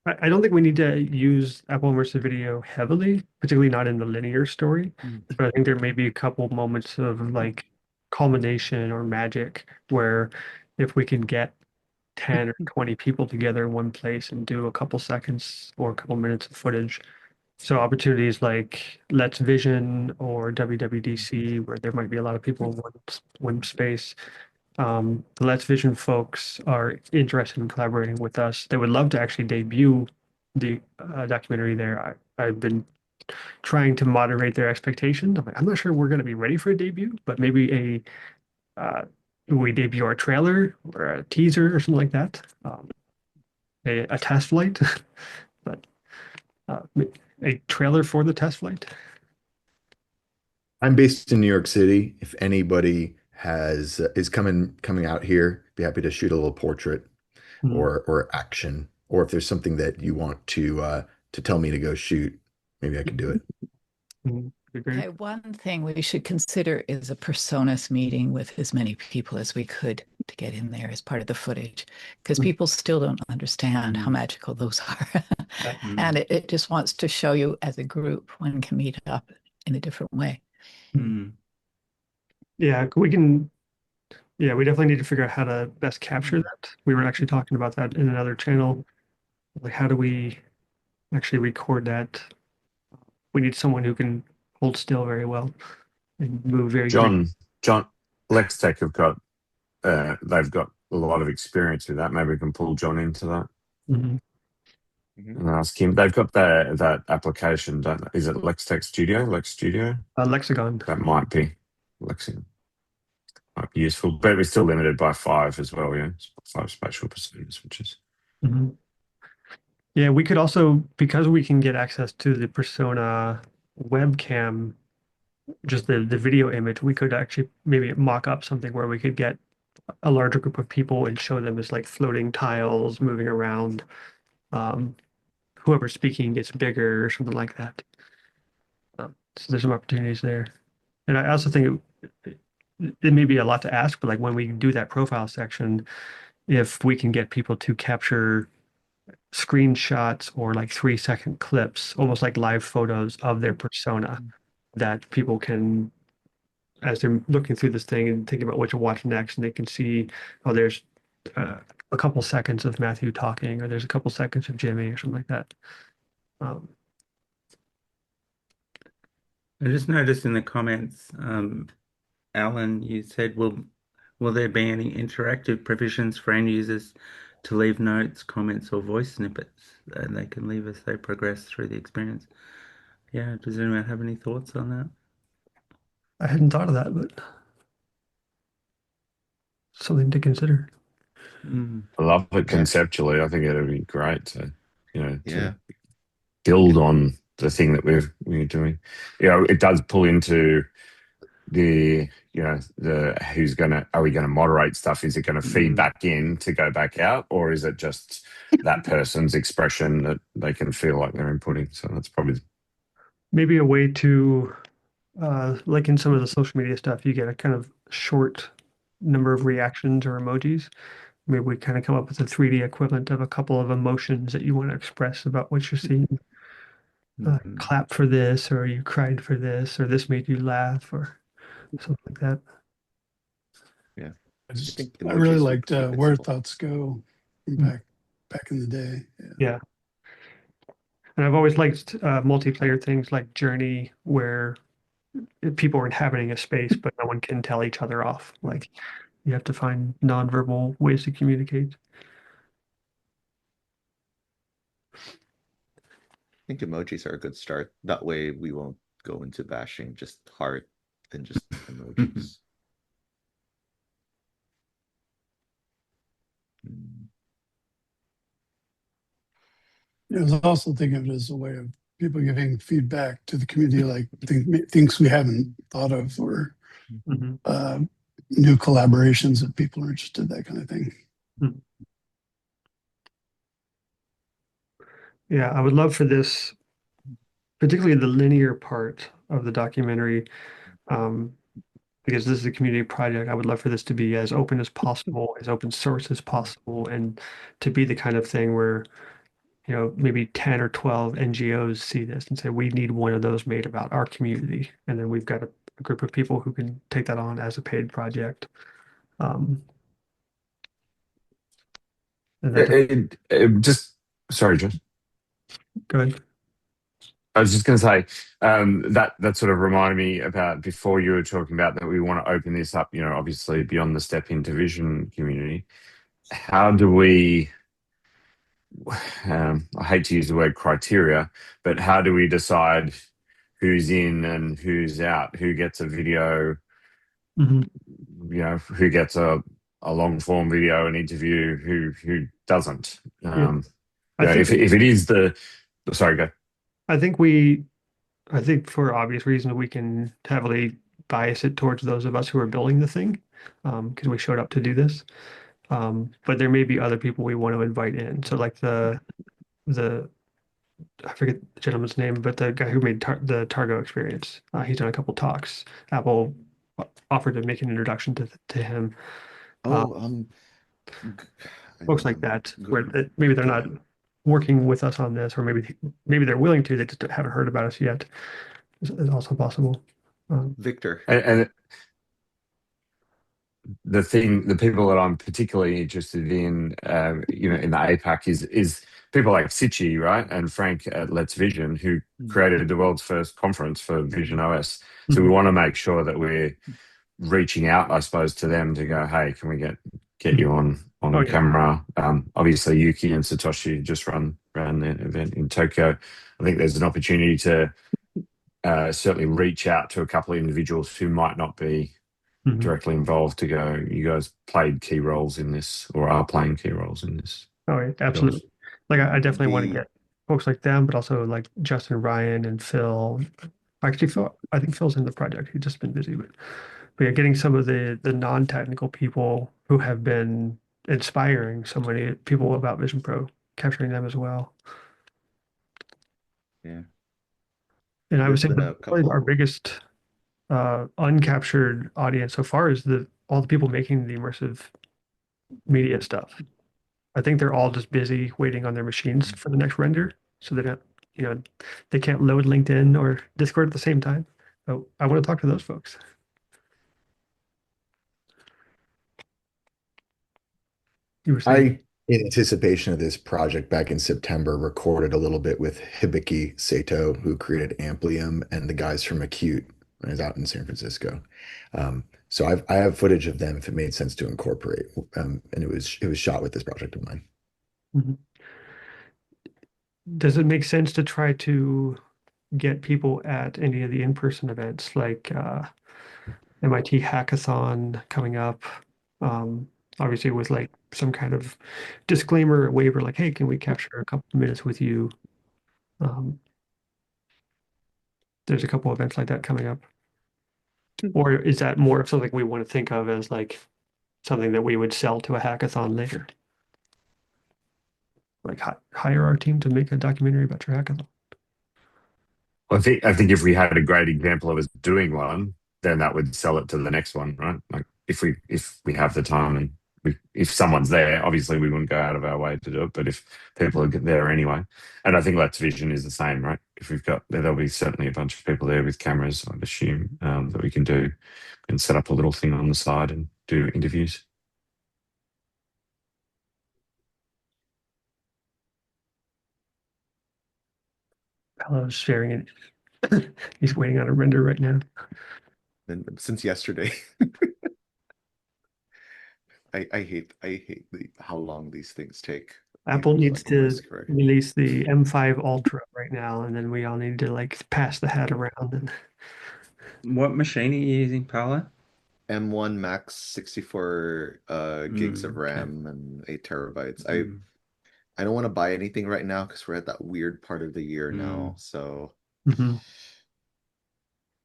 wanna- I don't think we need to use Apple Immersive Video heavily, particularly not in the linear story. But I think there may be a couple moments of like culmination or magic where if we can get 10 or 20 people together in one place and do a couple seconds or a couple minutes of footage. So opportunities like Let's Vision or WWDC, where there might be a lot of people in one space. The Let's Vision folks are interested in collaborating with us. They would love to actually debut the documentary there. I've been trying to moderate their expectations. I'm not sure we're going to be ready for a debut, but maybe we debut our trailer or a teaser or something like that. A test flight, but a trailer for the test flight. I'm based in New York City. If anybody is coming out here, be happy to shoot a little portrait or action, or if there's something that you want to tell me to go shoot, maybe I can do it. Okay, one thing we should consider is a personas meeting with as many people as we could to get in there as part of the footage, because people still don't understand how magical those are. And it just wants to show you as a group one can meet up in a different way. Yeah, we can. Yeah, we definitely need to figure out how to best capture that. We were actually talking about that in another channel. Like, how do we actually record that? We need someone who can hold still very well and move very. John, Lextech have got they've got a lot of experience with that. Maybe we can pull John into that and ask him. They've got that application, don't they? Is it Lextech Studio? Lex Studio? Lexagon. That might be Lexagon. Might be useful, but we're still limited by 5 as well. Yeah, 5 spatial personas, which is. Yeah, we could also, because we can get access to the Persona webcam, just the video image, we could actually maybe mock up something where we could get a larger group of people and show them as like floating tiles moving around. Um, Whoever's speaking gets bigger or something like that. So there's some opportunities there. And I also think it may be a lot to ask, but like when we do that profile section, if we can get people to capture screenshots or like 3-second clips, almost like live photos of their persona that people can, as they're looking through this thing and thinking about what to watch next, and they can see, oh, there's a couple seconds of Matthew talking, or there's a couple seconds of Jimmy, or something like that. I just noticed in the comments, Alan, you said, will there be any interactive provisions for end users to leave notes, comments, or voice snippets that they can leave as they progress through the experience? Yeah, does anyone have any thoughts on that? I hadn't thought of that, but something to consider. I love it conceptually. I think it'd be great to, to Yeah. build on the thing that we're doing. It does pull into the, are we going to moderate stuff? Is it going to feed back in to go back out? Or is it just that person's expression that they can feel like they're inputting? So that's probably Maybe a way to, like in some of the social media stuff, you get a kind of short number of reactions or emojis. Maybe we kind of come up with a 3D equivalent of a couple of emotions that you want to express about what you're seeing. Clap for this, or you cried for this, or this made you laugh, or something like that. Yeah. I really liked Where Thoughts Go from back in the day. Yeah. And I've always liked multiplayer things like Journey, where people are inhabiting a space, but no one can tell each other off. Like you have to find nonverbal ways to communicate. I think emojis are a good start. That way we won't go into bashing just heart and just emojis. I was also thinking of it as a way of people giving feedback to the community, like things we haven't thought of, or new collaborations if people are interested, that kind of thing. Yeah, I would love for this, particularly the linear part of the documentary, because this is a community project. I would love for this to be as open as possible, as open source as possible, and to be the kind of thing where, maybe 10 or 12 NGOs see this and say, we need one of those made about our community. And then we've got a group of people who can take that on as a paid project. Sorry, Josh. Go ahead. I was just going to say that sort of reminded me about before you were talking about that we want to open this up, obviously beyond the Step Into Vision community. How do we, I hate to use the word criteria, but how do we decide who's in and who's out, who gets a video, who gets a long form video, an interview, who doesn't? If it is sorry, go. I think for obvious reasons, we can heavily bias it towards those of us who are building the thing, because we showed up to do this. But there may be other people we want to invite in. So like the I forget the gentleman's name, but the guy who made the Targo experience, he's done a couple talks. Apple offered to make an introduction to him. Folks like that, where maybe they're not working with us on this, or maybe they're willing to, they just haven't heard about us yet. Is also possible. Victor. And the people that I'm particularly interested in, in the APAC is people like Sichi, right? And Frank at Let's Vision, who created the world's first conference for Vision OS. So we want to make sure that we're reaching out, I suppose, to them to go, hey, can we get you on camera? Obviously, Yuki and Satoshi just ran the event in Tokyo. I think there's an opportunity to certainly reach out to a couple of individuals who might not be directly involved to go, you guys played key roles in this, or are playing key roles in this. Oh, yeah, absolutely. Like I definitely want to The get folks like them, but also like Justin Ryan and Phil. Actually, Phil, I think Phil's in the project. He's just been busy, but yeah, getting some of the non-technical people who have been inspiring so many people about Vision Pro, capturing them as well. yeah, And I would there's say been a probably our couple. biggest uncaptured audience so far is the all the people making the immersive media stuff. I think they're all just busy waiting on their machines for the next render, so they don't, you know, they can't load LinkedIn or Discord at the same time. So I want to talk to those folks. You were saying, In anticipation of this project back in September, recorded a little bit with Hibiki Sato, who created Amplium, and the guys from Acute when I was out in San Francisco. So I have footage of them if it made sense to incorporate, and it was shot with this project of mine. Mhm. Does it make sense to try to get people at any of the in-person events like MIT Hackathon coming up? Um, Obviously with like some kind of disclaimer or waiver, like, hey, can we capture a couple of minutes with you? Um, there's a couple events like that coming up. Or is that more of something we want to think of as like something that we would sell to a hackathon later? Like hire our team to make a documentary about your hackathon. I think if we had a great example of us doing one, then that would sell it to the next one, right? Like if we have the time and if someone's there, obviously we wouldn't go out of our way to do it. But if people are there anyway, and I think Let's Vision is the same, right? If we've got there'll be certainly a bunch of people there with cameras, I'd assume that we can do and set up a little thing on the side and do interviews. Paolo's sharing it. He's waiting on a render right now. And since yesterday, I hate how long these things take. Apple Even needs like to voice correct. release the M5 Ultra right now, and then we all need to like pass the hat around. And What machine are you using, Paula? M1 Max 64 gigs of Okay. RAM and 8 terabytes. Mm. I don't want to buy anything right now because we're at that weird part of the year now. Mm. So Mhm.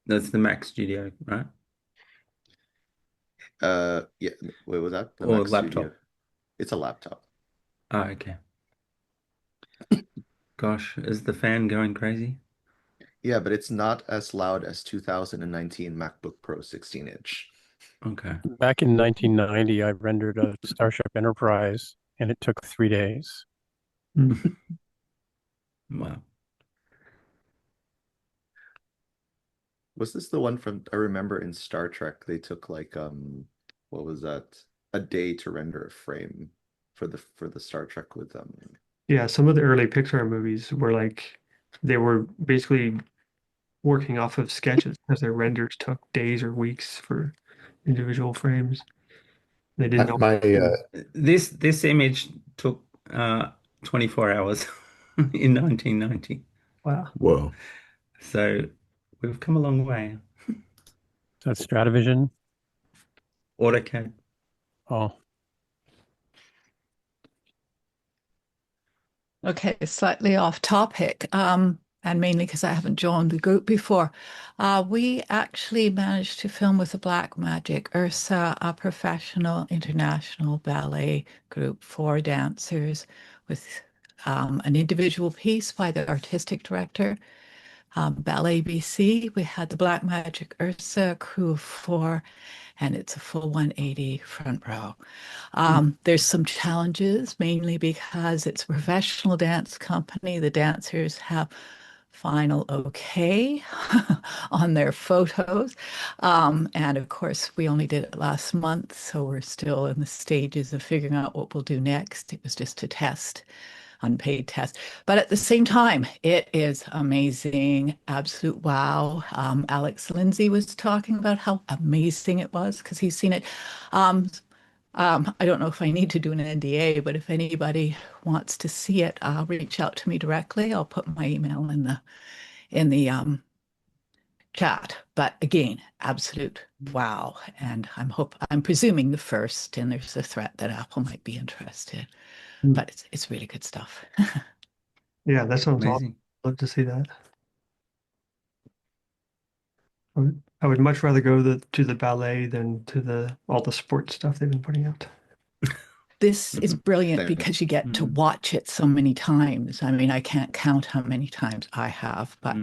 That's the Mac Studio, right? yeah, wait, was that the Or Mac Studio? laptop? It's a laptop. Oh, okay. Gosh, is the fan going crazy? Yeah, but it's not as loud as 2019 MacBook Pro 16-inch. Okay. Back in 1990, I rendered a Starship Enterprise, and it took 3 days. Mm. Wow. Was this the one from, I remember in Star Trek they took like what was that? A day to render a frame for the Star Trek with them. Yeah, some of the early Pixar movies were like they were basically working off of sketches because their renders took days or weeks for individual frames. They didn't know. My This image took 24 hours in 1990. Wow. whoa. So we've come a long way. That's Stratavision. AutoCAD. Oh, Okay, slightly off topic, and mainly because I haven't joined the group before. We actually managed to film with the Black Magic Ursa, a professional international ballet group for dancers, with an individual piece by the artistic director. Ballet BC, we had the Black Magic Ursa crew of 4, and it's a full 180 front row. There's some challenges, mainly because it's a professional dance company. The dancers have final okay on their photos. And of course, we only did it last month, so we're still in the stages of figuring out what we'll do next. It was just a test, unpaid test. But at the same time, it is amazing. Absolute wow. Alex Lindsay was talking about how amazing it was because he's seen it. I don't know if I need to do an NDA, but if anybody wants to see it, reach out to me directly. I'll put my email in the chat. But again, absolute wow. And I'm presuming the first, and there's a threat that Apple might be interested. but it's really good stuff. Yeah, that sounds awesome. Amazing. Love to see that. I would much rather go to the ballet than to all the sports stuff they've been putting out. This is brilliant Same. because you get to watch it so many times. I mean, I can't count how many times I have, but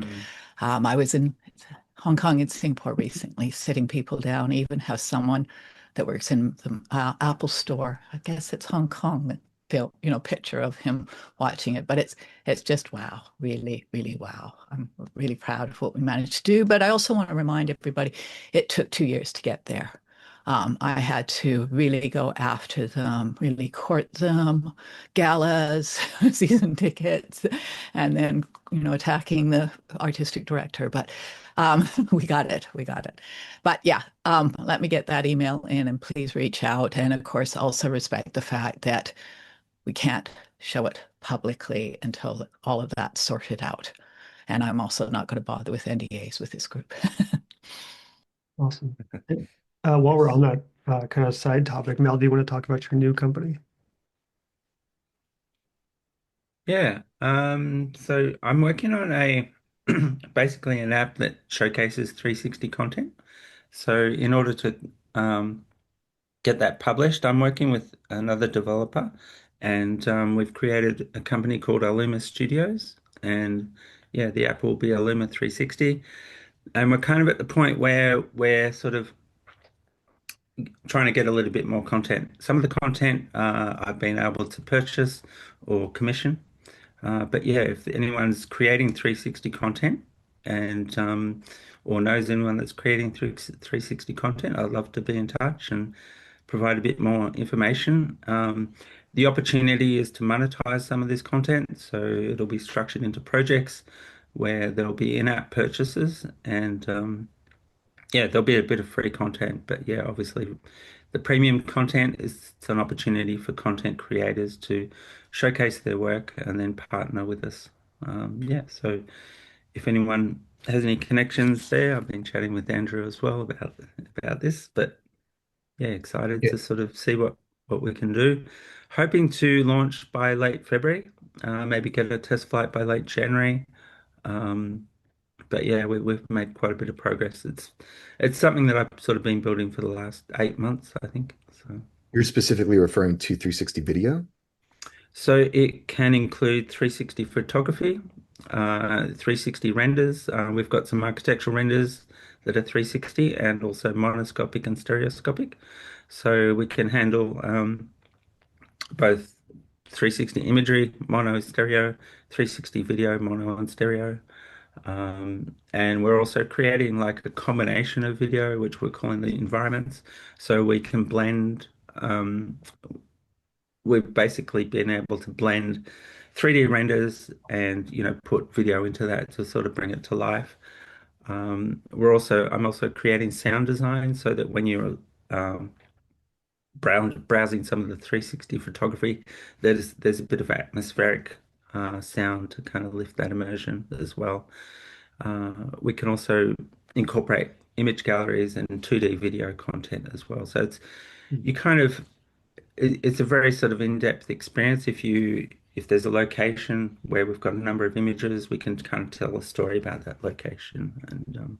I was in Hong Kong and Singapore recently, sitting people down, even have someone that works in the Apple store. I guess it's Hong Kong that picture of him watching it, but it's just wow, really, really wow. I'm really proud of what we managed to do, but I also want to remind everybody it took 2 years to get there. I had to really go after them, really court them, galas, season tickets, and then attacking the artistic director. But we got it. But yeah, let me get that email in, and please reach out. And of course, also respect the fact that we can't show it publicly until all of that's sorted out. And I'm also not going to bother with NDAs with this group. Awesome. While we're on that kind of side topic, Mel, do you want to talk about your new company? Yeah. So I'm working on basically an app that showcases 360 content. So in order to get that published, I'm working with another developer, and we've created a company called Illuma Studios, and yeah, the app will be Illuma 360. And we're kind of at the point where we're sort of trying to get a little bit more content. Some of the content I've been able to purchase or commission. But yeah, if anyone's creating 360 content and or knows anyone that's creating 360 content, I'd love to be in touch and provide a bit more information. The opportunity is to monetize some of this content, so it'll be structured into projects where there'll be in-app purchases and yeah, there'll be a bit of free content, but yeah, obviously the premium content is it's an opportunity for content creators to showcase their work and then partner with us. Yeah, so if anyone has any connections there, I've been chatting with Andrew as well about this, but yeah, excited Yeah. to sort of see what we can do. Hoping to launch by late February, maybe get a test flight by late January. But yeah, we've made quite a bit of progress. It's something that I've sort of been building for the last 8 months, I think. You're specifically referring to 360 video? So it can include 360 photography, 360 renders. We've got some architectural renders that are 360 and also monoscopic and stereoscopic. So we can handle both 360 imagery, mono, stereo, 360 video, mono and stereo. And we're also creating like a combination of video, which we're calling the environments. So we can blend, we've basically been able to blend 3D renders and, put video into that to sort of bring it to life. I'm also creating sound design so that when you're browsing some of the 360 photography, there's a bit of atmospheric sound to kind of lift that immersion as well. We can also incorporate image galleries and 2D video content as well. So it's a very sort of in-depth experience. If there's a location where we've got a number of images, we can kind of tell a story about that location. And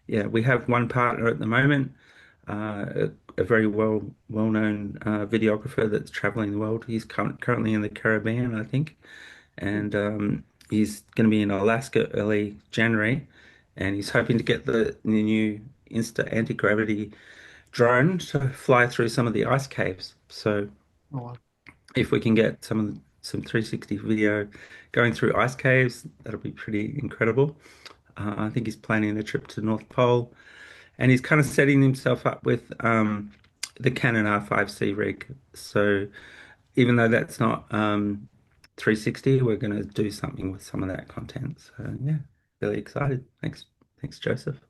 yeah, we have one partner at the moment, a very well-known videographer that's traveling the world. He's currently in the Caribbean, I think, and he's going to be in Alaska early January, and he's hoping to get the new Insta anti-gravity drone to fly through some of the ice caves. So if we can get some 360 video going through ice caves, that'll be pretty incredible. I think he's planning a trip to North Pole, and he's kind of setting himself up with the Canon R5C rig. So even though that's not 360, we're going to do something with some of that content. So yeah, really excited. Thanks, Joseph.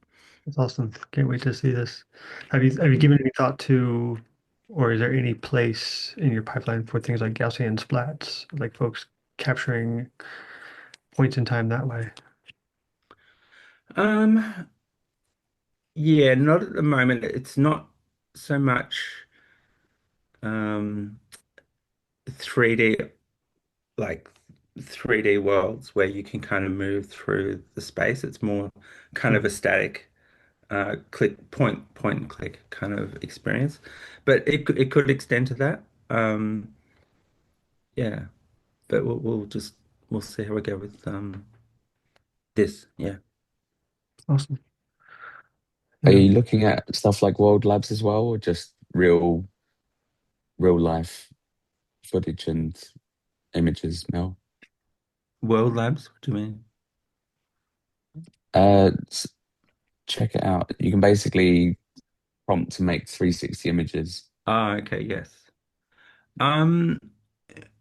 That's awesome. Can't wait to see this. Have you given any thought to, or is there any place in your pipeline for things like Gaussian splats, like folks capturing points in time that way? Yeah, not at the moment. It's not so much 3D, like 3D worlds where you can kind of move through the space. It's more kind of a static point and click kind of experience, but it could extend to that. Yeah, but we'll see how we go with this. Yeah. Awesome. Are Yeah. you looking at stuff like World Labs as well, or just real life footage and images, Mel? World Labs, what do you mean? S- Check it out. You can basically prompt to make 360 images. Oh, okay, yes. Um,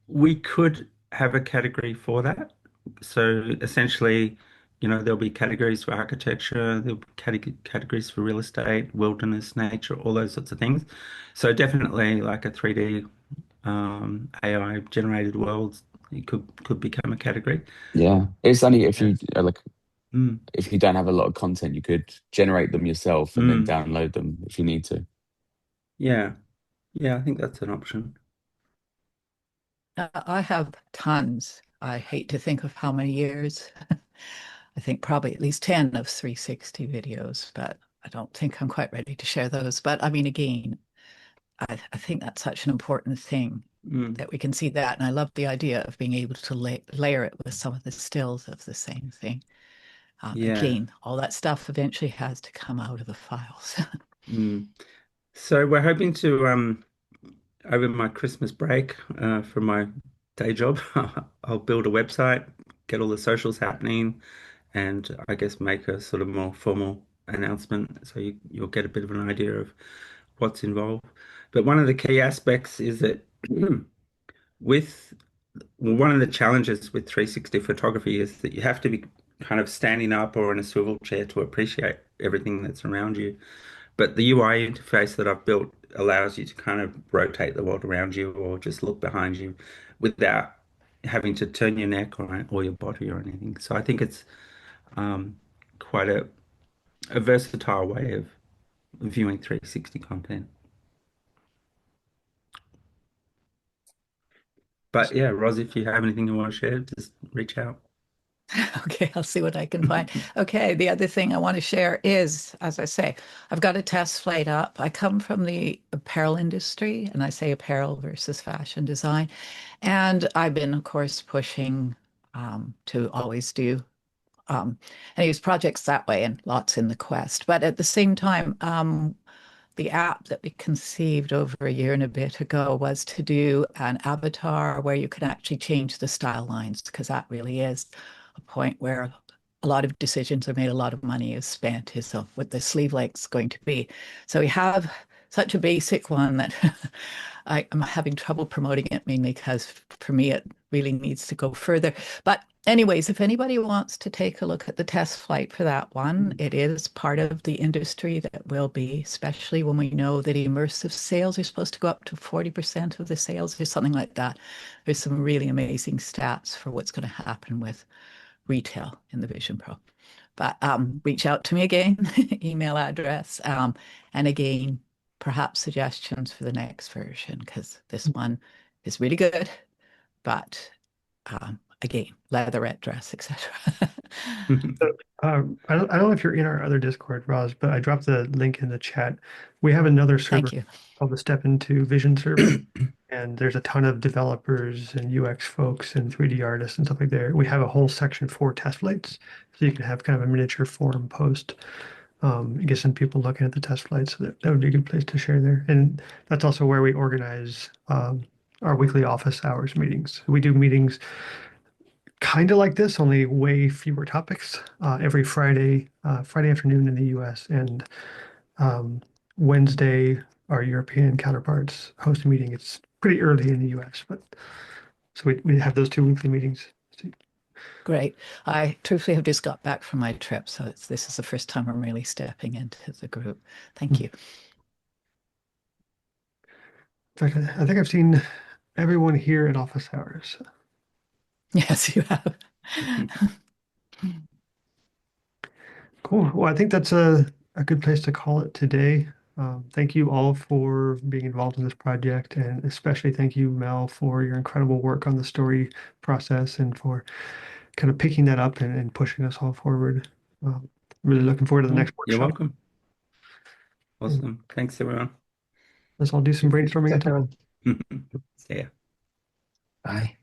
we could have a category for that. So essentially, there'll be categories for architecture, there'll be categories for real estate, wilderness, nature, all those sorts of things. So definitely like a 3D AI generated worlds, it could become a category. Yeah, it's only if Yeah. you like Mm, if you don't have a lot of content, you could generate them yourself and then mm. download them if you need to. Yeah. Yeah, I think that's an option. I have tons. I hate to think of how many years. I think probably at least 10 of 360 videos, but I don't think I'm quite ready to share those. But I mean, again, I think that's such an important thing Mm, that we can see that. And I love the idea of being able to layer it with some of the stills of the same thing. yeah. Again, all that stuff eventually has to come out of the files. Mm. So we're hoping to over my Christmas break from my day job, I'll build a website, get all the socials happening, and I guess make a sort of more formal announcement so you'll get a bit of an idea of what's involved. But one of the key aspects is that with one of the challenges with 360 photography is that you have to be kind of standing up or in a swivel chair to appreciate everything that's around you. But the UI interface that I've built allows you to kind of rotate the world around you or just look behind you without having to turn your neck or your body or anything. So I think it's quite a versatile way of viewing 360 content. But yeah, Roz, if you have anything you want to share, just reach out. Okay, I'll see what I can find. Okay, the other thing I want to share is, as I say, I've got a test flight up. I come from the apparel industry, and I say apparel versus fashion design. And I've been, of course, pushing to always do and use projects that way and lots in the Quest. But at the same time, the app that we conceived over a year and a bit ago was to do an avatar where you can actually change the style lines, because that really is a point where a lot of decisions are made, a lot of money is spent, is of what the sleeve length's going to be. So we have such a basic one that I'm having trouble promoting it, mainly because for me it really needs to go further. But anyways, if anybody wants to take a look at the test flight for that one, it is part of the industry that will be, especially when we know that immersive sales are supposed to go up to 40% of the sales or something like that. There's some really amazing stats for what's going to happen with retail in the Vision Pro. But reach out to me again, email address, and again, perhaps suggestions for the next version, because this one is really good, but again, leatherette dress, etc. I don't know if you're in our other Discord, Roz, but I dropped the link in the chat. We have another server Thank you. called the Step Into Vision server, and there's a ton of developers and UX folks and 3D artists and stuff like that. We have a whole section for test flights, so you can have kind of a miniature forum post, get some people looking at the test flights. So that would be a good place to share there. And that's also where we organize our weekly office hours meetings. We do meetings kind of like this, only way fewer topics. Every Friday afternoon in the U.S. and Wednesday, our European counterparts host a meeting. It's pretty early in the U.S., but so we have those 2 weekly meetings. Great. I truthfully have just got back from my trip, so this is the first time I'm really stepping into the group. Thank you. In fact, I think I've seen everyone here at office hours. Yes, you have. Cool. Well, I think that's a good place to call it today. Thank you all for being involved in this project, and especially thank you, Mel, for your incredible work on the story process and for kind of picking that up and pushing us all forward. Really looking forward to the next You're workshop. welcome. Awesome. Thanks, everyone. Let's all do some brainstorming. Thanks, everyone. See ya. Bye.